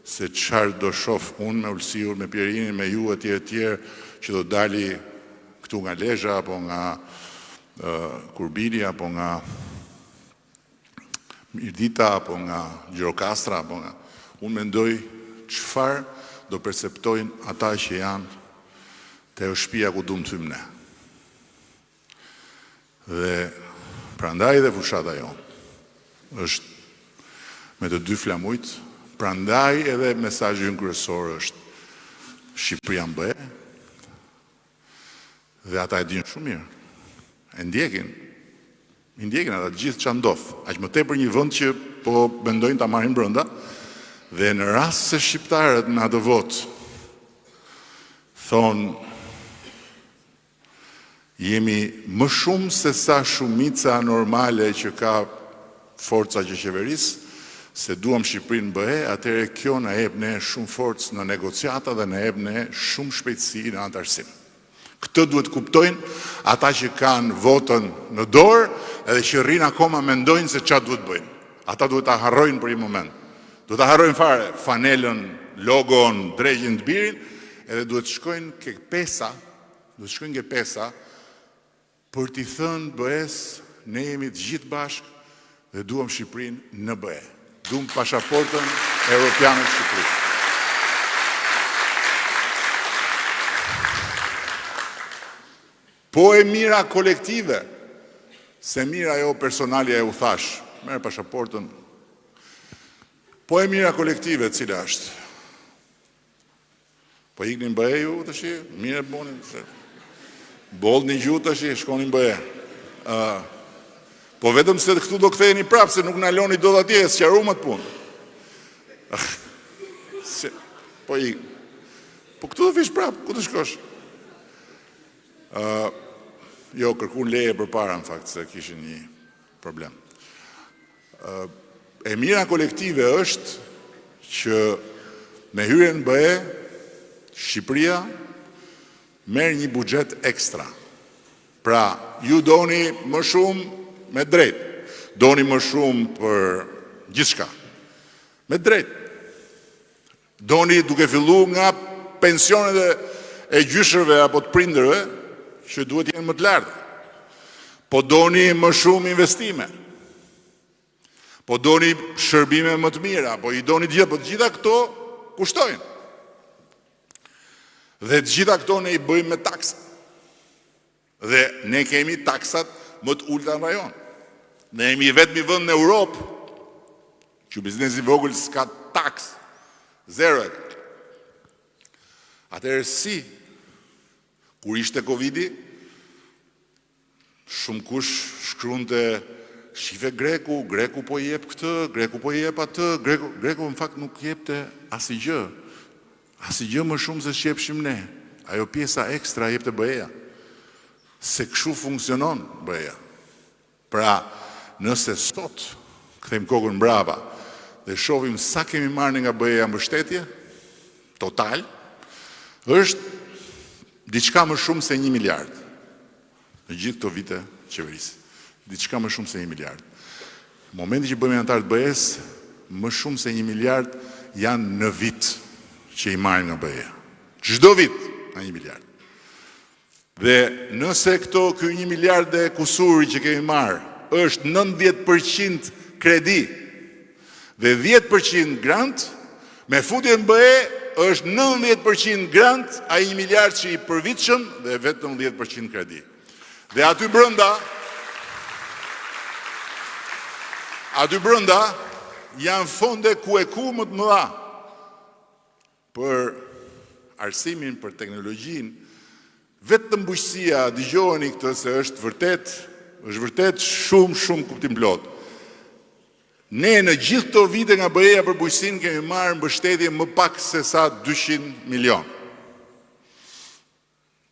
se çfarë do shoh unë me Ulësiun, me Pierinin, me ju e tjerë që do dali këtu nga Lezhë, apo nga Kurbini, apo nga Mirdita apo nga Gjirokastra apo nga unë mendoj çfarë do perceptojnë ata që janë te shtëpia ku duam të hyjmë ne. Dhe prandaj dhe fushata jonë është me të dy flamujt, prandaj edhe mesazhi ynë kryesor është Shqipëria mbe, dhe ata e dinë shumë mirë. E ndjekin ata gjithë çfarë ndodh. Aq më tepër një vend që po mendojnë ta marrin brenda, dhe në rast se shqiptarët në atë vot thonë jemi më shumë se sa shumica normale që ka forca që qeveris, se duam Shqipërinë BE, atëherë kjo na jep ne shumë forcë në negociata dhe na jep ne shumë shpejtësi në antarësim. Këtë duhet kuptojnë ata që kanë votën në dorë edhe që rrinë akoma mendojnë se çfarë duhet bëjnë. Ata duhet ta harrojnë për një moment. Duhet ta harrojnë fare fanelën, logon, dregjin të birin, edhe duhet shkojnë ke pesa, për t'i thënë BE-s, ne jemi të gjithë bashkë dhe duam Shqipërinë në BE. Duam pasaportën europiane të Shqipërisë. Po e mira kolektive, se mira jo personalja e u thash, merë pasaportën. Po e mira kolektive, cila është? Po iknin BE ju të shi, mire bonin, bollë një gjutë të shi, shkonin BE. Po vetëm se këtu do ktheheni prapë, se nuk në loni do dhe atje, së qaru më të punë. Po ikë. Po këtu do fish prapë, ku të shkosh? Jo, kërkun leje për para, në fakt, se kishin një problem. E mira kolektive është që me hyrjen BE, Shqipëria merr një buxhet ekstra. Pra, ju doni më shumë me drejt, doni më shumë për gjithçka. Me drejt. Doni duke fillu nga pensionet e gjyshërve apo të prindërve, që duhet jenë më të larta. Po doni më shumë investime. Po doni shërbime më të mira, po i doni gjitha, po të gjitha këto kushtojnë. Dhe të gjitha këto ne i bëjmë me taksat. Dhe ne kemi taksat më të ulta në rajon. Ne jemi vetëmi vend në Europë që biznesi vogël s'ka taks. Zero e këtë. Atëherë si, kur ishte Covidi, shumë kush shkruante shife Greku po jep këtë, Greku po jep atë, Greku në fakt nuk jepte asgjë. Asgjë më shumë se shqepshim ne. Ajo pjesa ekstra jepte BE-ja. Se kështu funksionon BE-ja. Pra, nëse sot kthejmë kokën mbrapa dhe shohim sa kemi marrë nga BE-ja mbështetje total, është diçka më shumë se 1 miliard. Në gjithë këto vite qeverisë. Diçka më shumë se 1 miliard. Në momentin që bëjmë antar të BE-s, më shumë se 1 miliard janë në vit që i marrin nga BE-ja. Çdo vit nga 1 miliard. Dhe nëse ky 1 miliard e kusuri që kemi marrë është 90% kredi dhe 10% grant, me futjen BE është 90% grant, a 1 miliard që i përvitshëm dhe vetëm 10% kredi. Dhe aty brenda janë fonde ku e ku më të mëdha për arsimin, për teknologjinë. Vetëm bujqësia, dëgjoni këtë se është vërtet shumë kuptim plot. Ne në gjithë këto vite nga BE-ja për bujqësinë kemi marrë mbështetje më pak se sa 200 milion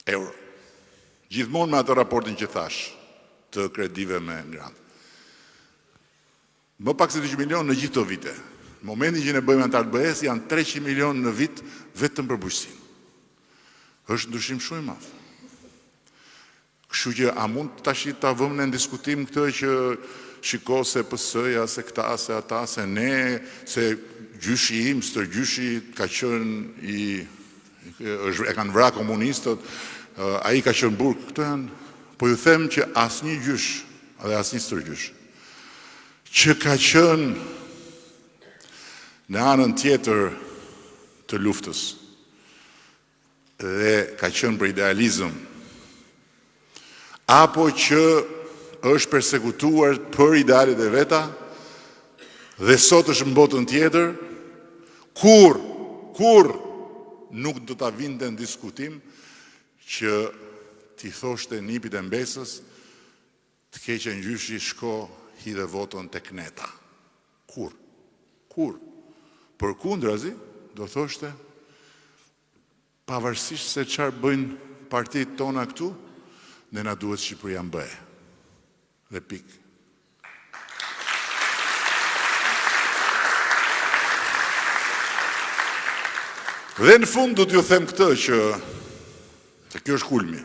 euro. Gjithmonë me atë raportin që thash, të kredive me grant. Më pak se 200 milion në gjithë këto vite. Në momentin që ne bëjmë antar të BE-s janë 300 milion në vit vetëm për bujqësinë. Është ndryshim shumë i madh. Kështu që a mund tash ta vëmë në diskutim këtë që shiko se PS-ja, se këta, se ata, se ne, se gjyshi im, stërgjyshi ka qenë e kanë vrarë komunistët, ai ka qenë burg. Këto janë, po ju them që asnjë gjysh dhe asnjë stërgjysh që ka qenë në anën tjetër të luftës dhe ka qenë për idealizëm, apo që është persekutuar për idealet e veta dhe sot është në botën tjetër, kur nuk do ta vinte në diskutim që ti thoshte nipit e mbesës, të keqen gjyshi shko hidhe votën tek neta. Kur? Përkundrazi, do thoshte, pavarësisht se çfarë bëjnë partitë tona këtu, ne na duhet Shqipëria mbëhe. Dhe pikë. Dhe në fund do t'ju them këtë që kjo është kulmi.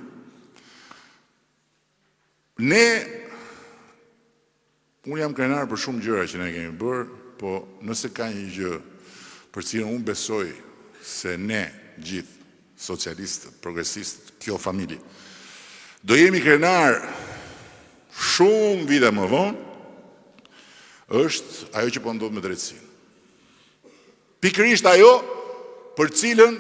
Unë jam krenar për shumë gjëra që ne kemi bërë, po nëse ka një gjë për cilën unë besoj se ne gjithë, socialistët, progresistët, kjo familje, do jemi krenar shumë vite më vonë, është ajo që po ndodh me drejtësinë. Pikërisht ajo për cilën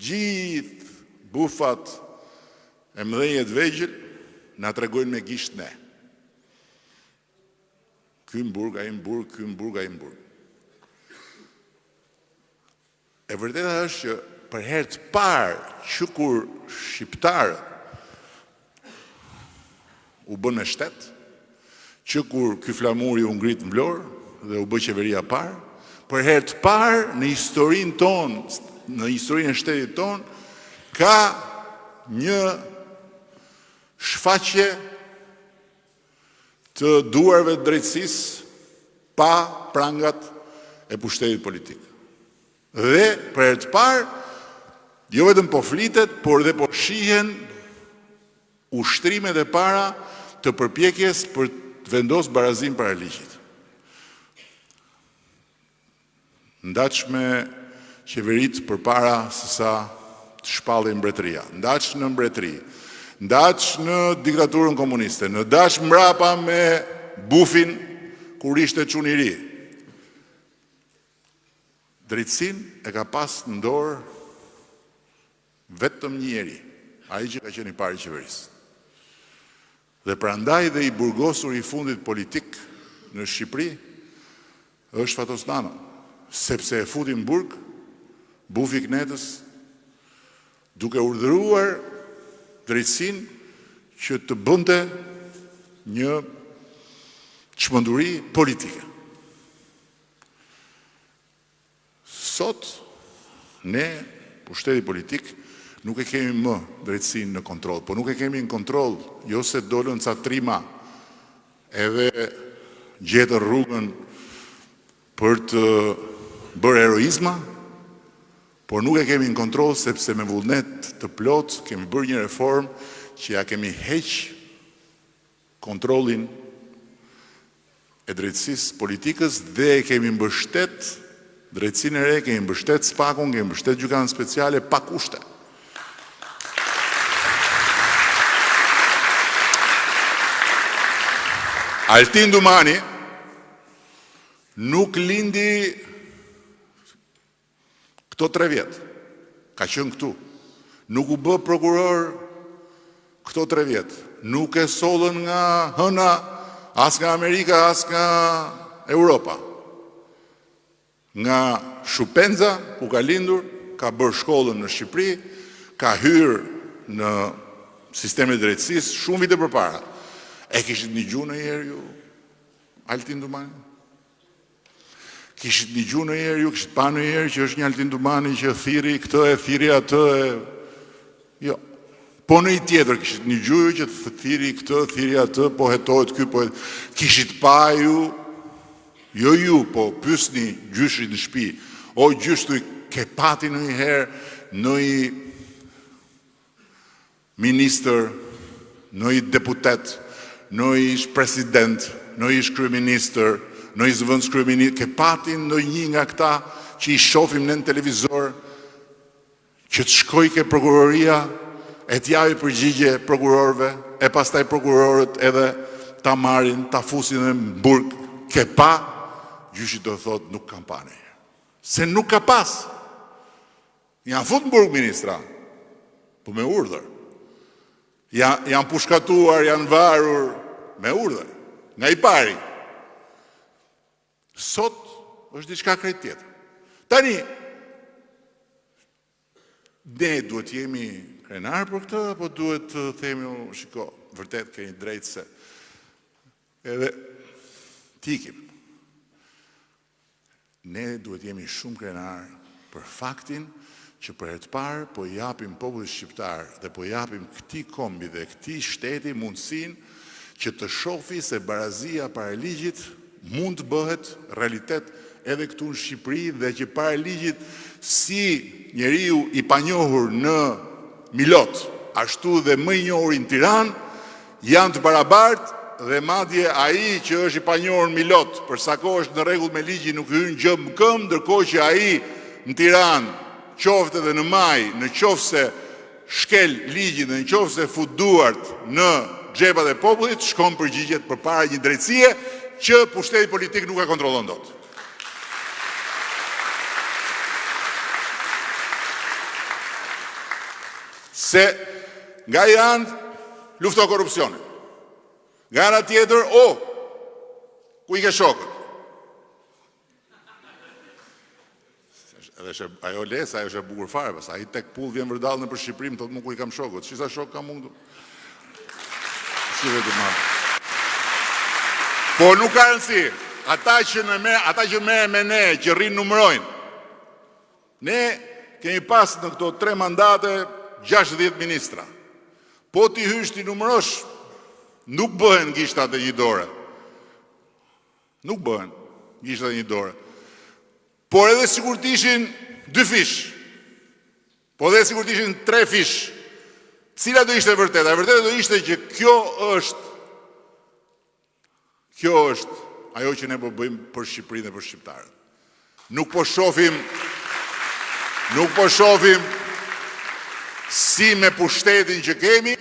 gjithë bufat e mëdhenjet vegjël na tregojnë me gisht ne. Ky mburg, ai mburg, ky mburg, ai mburg. E vërteta është që për herë të parë që kur shqiptarët u bën me shtet, që kur ky flamuri u ngrit në Vlorë dhe u bë qeveria parë, për herë të parë në historinë tonë, në historinë e shtetit tonë, ka një shfaqje të duarve të drejtësisë pa prangat e pushtetit politik. Dhe për herë të parë, jo vetëm po flitet, por dhe po shihen ushtrimet e para të përpjekjes për të vendosur barazim para ligjit. Ndaq me qeverit për para se sa të shpallin mbretëria, ndaq në mbretëri, ndaq në diktaturën komuniste, ndaq mbrapa me bufin kur ishte çun i ri. Drejtësinë e ka pas në dorë vetëm një njeri, ai që ka qenë i pari i qeverisë. Dhe prandaj dhe i burgosur i fundit politik në Shqipëri është Fatos Nano, sepse e futi në burg bufi i Knetës, duke urdhëruar drejtësinë që të bënte një çmenduri politike. Sot ne, pushteti politik, nuk e kemi më drejtësinë në kontroll, po nuk e kemi në kontroll jo se dolën ca trima edhe gjetën rrugën për të bërë heroizma, por nuk e kemi në kontroll sepse me vullnet të plot kemi bërë një reformë që ja kemi heq kontrollin e drejtësisë politikës dhe e kemi mbështet drejtësinë e re, kemi mbështet spakun, kemi mbështet gjykatën speciale pa kushte. Altin Dumani nuk lindi këto 3 vjetë, ka qenë këtu. Nuk u bë prokuror këto 3 vjetë, nuk e sollën nga hëna, as nga Amerika, as nga Europa. Nga Shupenza, ku ka lindur, ka bërë shkollën në Shqipëri, ka hyrë në sistemin e drejtësisë shumë vite përpara. E kishit një gjuhë në herë ju, Altin Dumani? Kishit një gjuhë në herë ju, kishit pa në herë që është një Altin Dumani që thiri këtë e thiri atë e... Jo. Po në i tjetër, kishit një gjuhë që thiri këtë, thiri atë, po hetohet ky, po kishit pa ju, jo ju, po pysni gjyshit në shtëpi, o gjyshtu i ke pati në i herë, në i minister, në i deputet, në ish president, në ish kryeministër, në ish zëvendës kryeministër, ke patin në një nga këta që i shofim në televizor, që të shkoj ke prokuroria, e t'javi përgjigje prokurorëve, e pastaj prokurorët edhe ta marrin, ta fusin në burg, ke pa, gjyshi do thot nuk kam pa ne. Se nuk ka pas. Janë fut në burg ministra, po me urdhër. Janë pushkatuar, janë varur, me urdhër, nga i pari. Sot është diçka krejt tjetër. Tani, ne duhet jemi krenar për këtë, apo duhet të themi, shiko, vërtet keni drejtë se edhe tikim. Ne duhet jemi shumë krenar për faktin që për herë të parë po japim popullit shqiptar dhe po japim këtij kombi dhe këtij shteti mundësinë që të shohë se barazia para ligjit mund të bëhet realitet edhe këtu në Shqipëri dhe që para ligjit si njeriu i panjohur në Milot, ashtu dhe më i njohur në Tiranë, janë të barabartë dhe madje ai që është i panjohur në Milot, për sa kohë është në rregull me ligjin, nuk hyn gjë në këmbë, ndërkohë që ai në Tiranë, qoftë edhe në maj, në qoftë se shkel ligjin dhe në qoftë se fut duart në xhepat e popullit, shkon përgjigjet përpara një drejtësie që pushteti politik nuk e kontrollon dot. Se nga janë lufto korrupsione. Nga ana tjetër, ku i ke shokët? Ajo lesa, ajo është e bukur fare, pas ai tek pull vjen vërdall në për Shqipëri, më thotë mu ku i kam shokët. Çisa shok kam mundur? Po nuk ka rëndësi. Ata që merren me ne, që rrinë numërojnë. Ne kemi pas në këto 3 mandate 60 ministra. Po ti hysh ti numërosh, nuk bëhen gishtat e një dore. Nuk bëhen gishtat e një dore. Por edhe sikur të ishin 2 fish. Po edhe sikur të ishin 3 fish. Cila do ishte e vërteta? E vërteta do ishte që kjo është ajo që ne po bëjmë për Shqipërinë dhe për shqiptarët. Nuk po shohim si me pushtetin që kemi,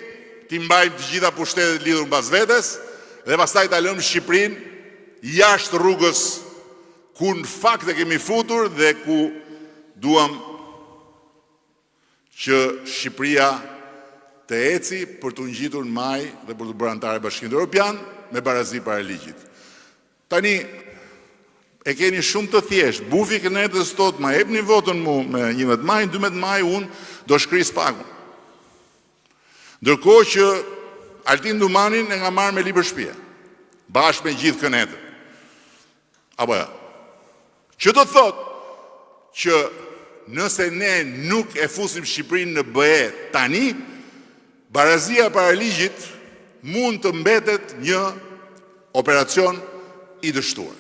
ti mbajmë të gjitha pushtetet lidhur mbas vetes dhe pastaj ta lëmë Shqipërinë jashtë rrugës ku në fakt e kemi futur dhe ku duam që Shqipëria të eci për të ngjitur në maj dhe për të bërë anëtare e Bashkimit Evropian me barazi para ligjit. Tani, e keni shumë të thjesht, bufi kënetës tot, ma epni votën mu me 11 maj, 12 maj unë do shkris pagun. Ndërkohë që Altin Dumanin e nga marrë me libër shtëpie, bashkë me gjithë kënetën. Apo ja. Që do të thotë që nëse ne nuk e fusim Shqipërinë në BE tani, barazia para ligjit mund të mbetet një operacion i dështuar.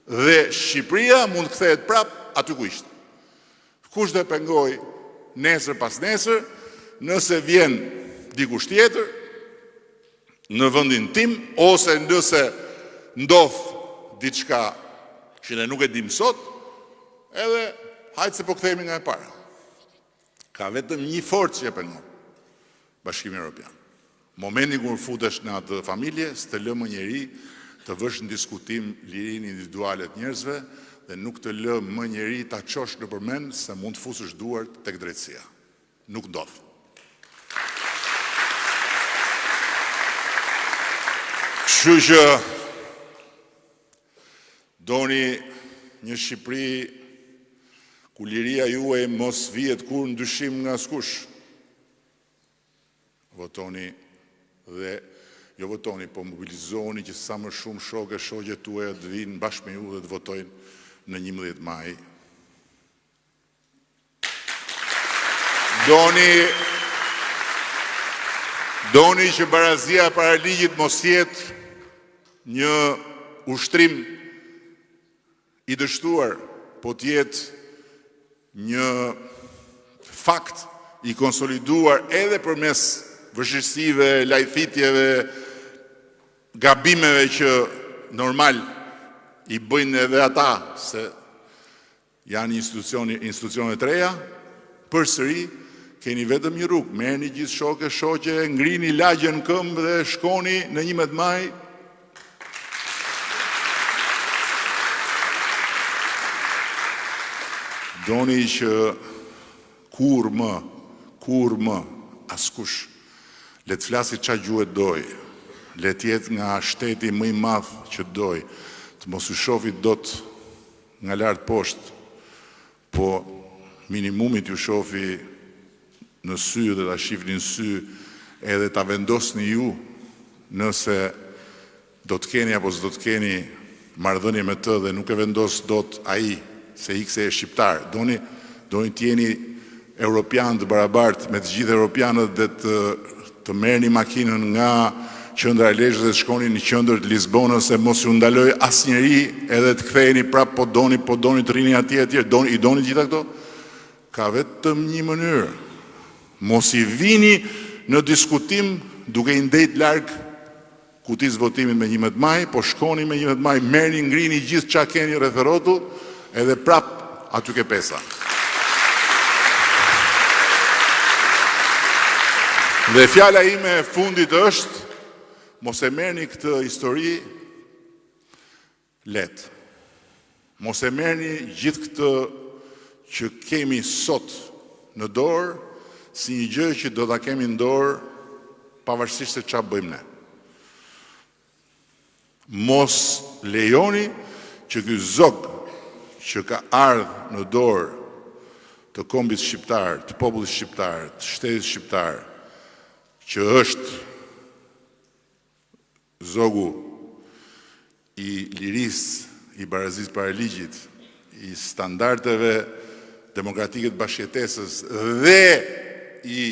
Dhe Shqipëria mund të kthehet prap aty ku ishte. Kush do e pengoj nesër pas nesër, nëse vjen dikush tjetër në vendin tim, ose nëse ndodh diçka që ne nuk e dim sot, edhe hajtë se po kthehemi nga e para. Ka vetëm një forcë që e pengon, Bashkimi Evropian. Momenti kur futesh në atë familje, s'të lë më njeri të vësh në diskutim lirinë individuale të njerëzve dhe nuk të lë më njeri ta çosh në përmend se mund të fusësh duart tek drejtësia. Nuk ndodh. Kështu që doni një Shqipëri ku liria juaj mos vihet kur në dyshim nga askush. Votoni dhe jo votoni, po mobilizoni që sa më shumë shokë e shoqe tuaja të vinë bashkë me ju dhe të votojnë në 11 maj. Doni që barazia para ligjit mos jetë një ushtrim i dështuar, po të jetë një fakt i konsoliduar edhe përmes vështirësive, lajthitjeve, gabimeve që normal i bëjnë edhe ata, se janë institucione të reja, përsëri keni vetëm një rrugë, merrni gjithë shokë, shoqe, ngrini lagje në këmbë dhe shkoni në 11 maj doni që kur më, askush, le të flasi qa gjuhet doj, le të jetë nga shteti më i madh që doj, të mos u shofi dot nga lart poshtë, po minimumit ju shofi në sy dhe ta shifni në sy edhe ta vendosni ju nëse do të keni apo s'do të keni marrëdhënie me të dhe nuk e vendos dot ai se ikse e shqiptar. Doni t'jeni europian të barabartë me të gjithë europianët dhe të merrni makinën nga qendra e Lezhës dhe të shkoni në qendër të Lisbonës se mos ju ndaloj asnjëri edhe të ktheheni prap po doni të rini atje i doni gjitha këto? Ka vetëm një mënyrë. Mos i vini në diskutim duke i ndejt larg kutisë votimit me 11 maj, po shkoni me 11 maj, merrni ngrini gjithë çka keni rreth rrotull, edhe prap aty ke pesa. Dhe fjala ime e fundit është, mos e merrni këtë histori lehtë. Mos e merrni gjithë këtë që kemi sot në dorë si një gjë që do ta kemi në dorë pavarësisht se çfarë bëjmë ne. Mos lejoni që ky zog që ka ardhur në dorë të kombit shqiptar, të popullit shqiptar, të shtetit shqiptar, që është zogu i lirisë, i barazisë para ligjit, i standardeve demokratike të bashkëjetesës dhe i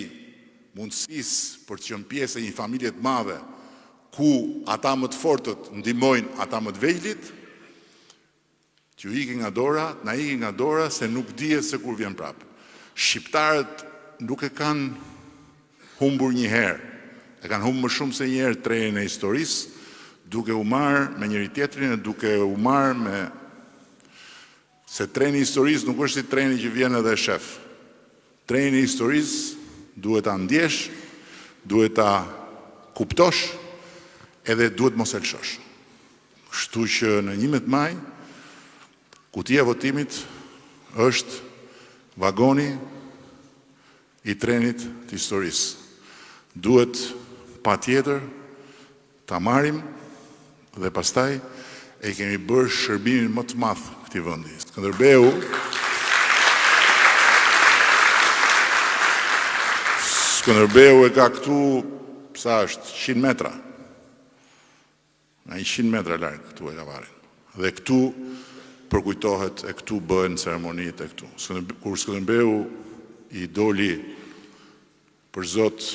mundësisë për të qenë pjesë e një familje të madhe ku ata më të fortët ndihmojnë ata më të vegjëlit, t'ju ikin nga dora, na ikin nga dora se nuk dihet se kur vjen prap. Shqiptarët nuk e kanë humbur një herë, e kanë humbur më shumë se një herë trenin e historisë, duke u marrë me njëri tjetrin, duke u marrë me se treni i historisë nuk është si treni që vjen edhe shef. Treni i historisë duhet ta ndjesh, duhet ta kuptosh, edhe duhet mos e lëshosh. Kështu që në 11 maj, kutia e votimit është vagoni i trenit të historisë. Duhet patjetër ta marrim dhe pastaj e kemi bërë shërbimin më të madh këtij vendi. Skënderbeu e ka këtu, sa është, 100 metra. Nga 100 metra larg këtu e ka varin. Dhe këtu përkujtohet e këtu bëhen ceremonitë e këtu. Kur Skënderbeu i doli për zot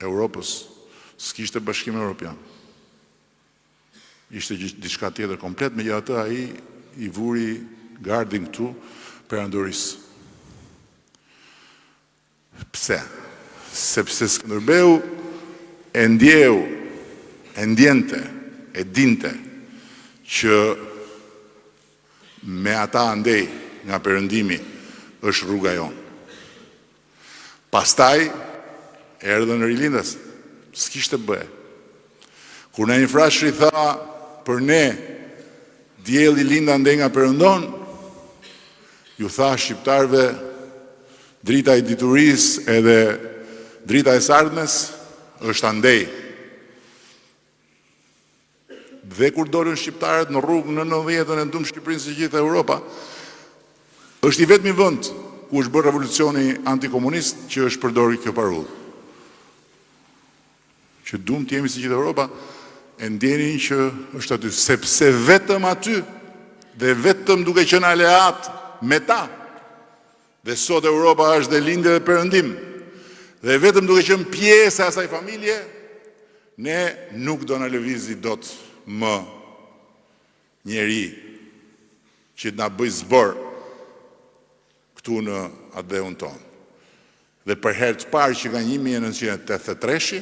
Europës, s'kishte Bashkim Evropian. Ishte diçka tjetër komplet, megjithatë ai i vuri gardin këtu perandorisë. Pse? Sepse Skënderbeu e ndjente, e dinte që me ata andej nga perëndimi është rruga jonë. Pastaj erdhën rilindas, s'kishte bëhe. Kur në një frashëri tha për ne dielli lind andej nga perëndon, ju tha shqiptarëve drita e diturisë edhe drita e sardhmes është andej. Dhe kur dolën shqiptarët në rrugë në 90-ën e ndumë Shqipërinë si gjithë Europa, është i vetmi vend ku është bërë revolucioni antikomunist që është përdorur kjo parullë. Që duam të jemi si gjithë Europa, e ndjenin që është aty, sepse vetëm aty dhe vetëm duke qenë aleat me ta, dhe sot Europa është dhe lindje dhe perëndim, dhe vetëm duke qenë pjesë e asaj familje, ne nuk do na lëvizi dot më njeri që na bëj zbor këtu në adeun tonë. Dhe për herë të parë që nga 1983,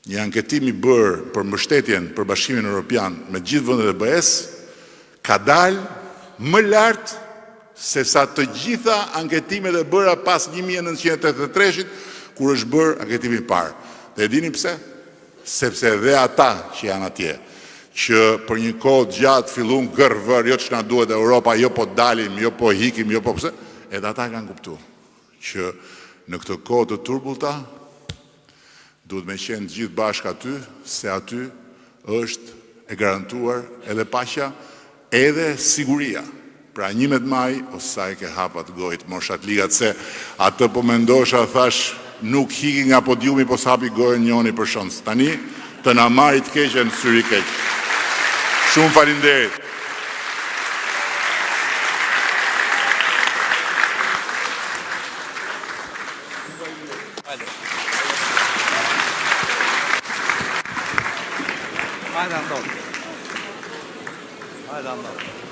një anketim i bërë për mbështetjen për Bashkimin Evropian me gjithë vendet e BE-s ka dalë më lart se sa të gjitha anketimet e bëra pas 1983-shit, kur është bërë anketimi i parë. Dhe e dini pse? Sepse edhe ata që janë atje, që për një kohë gjatë fillun gërvër, jo që na duhet Europa, jo po dalim, jo po hikim, jo po pse, edhe ata kanë kuptu që në këtë kohë të turbullta duhet me qenë gjithë bashkë aty, se aty është e garantuar edhe paqja, edhe siguria. Pra 11 maj, ose sa e ke hapat gojt Morshat Ligat, se atë po mendosha, thash, nuk hiki nga podiumi, po s'hapi gojën njoni për shans. Tani, të na marit keqen syri keq. Shumë faleminderit. Hajde, Andor. Hajde, Andor.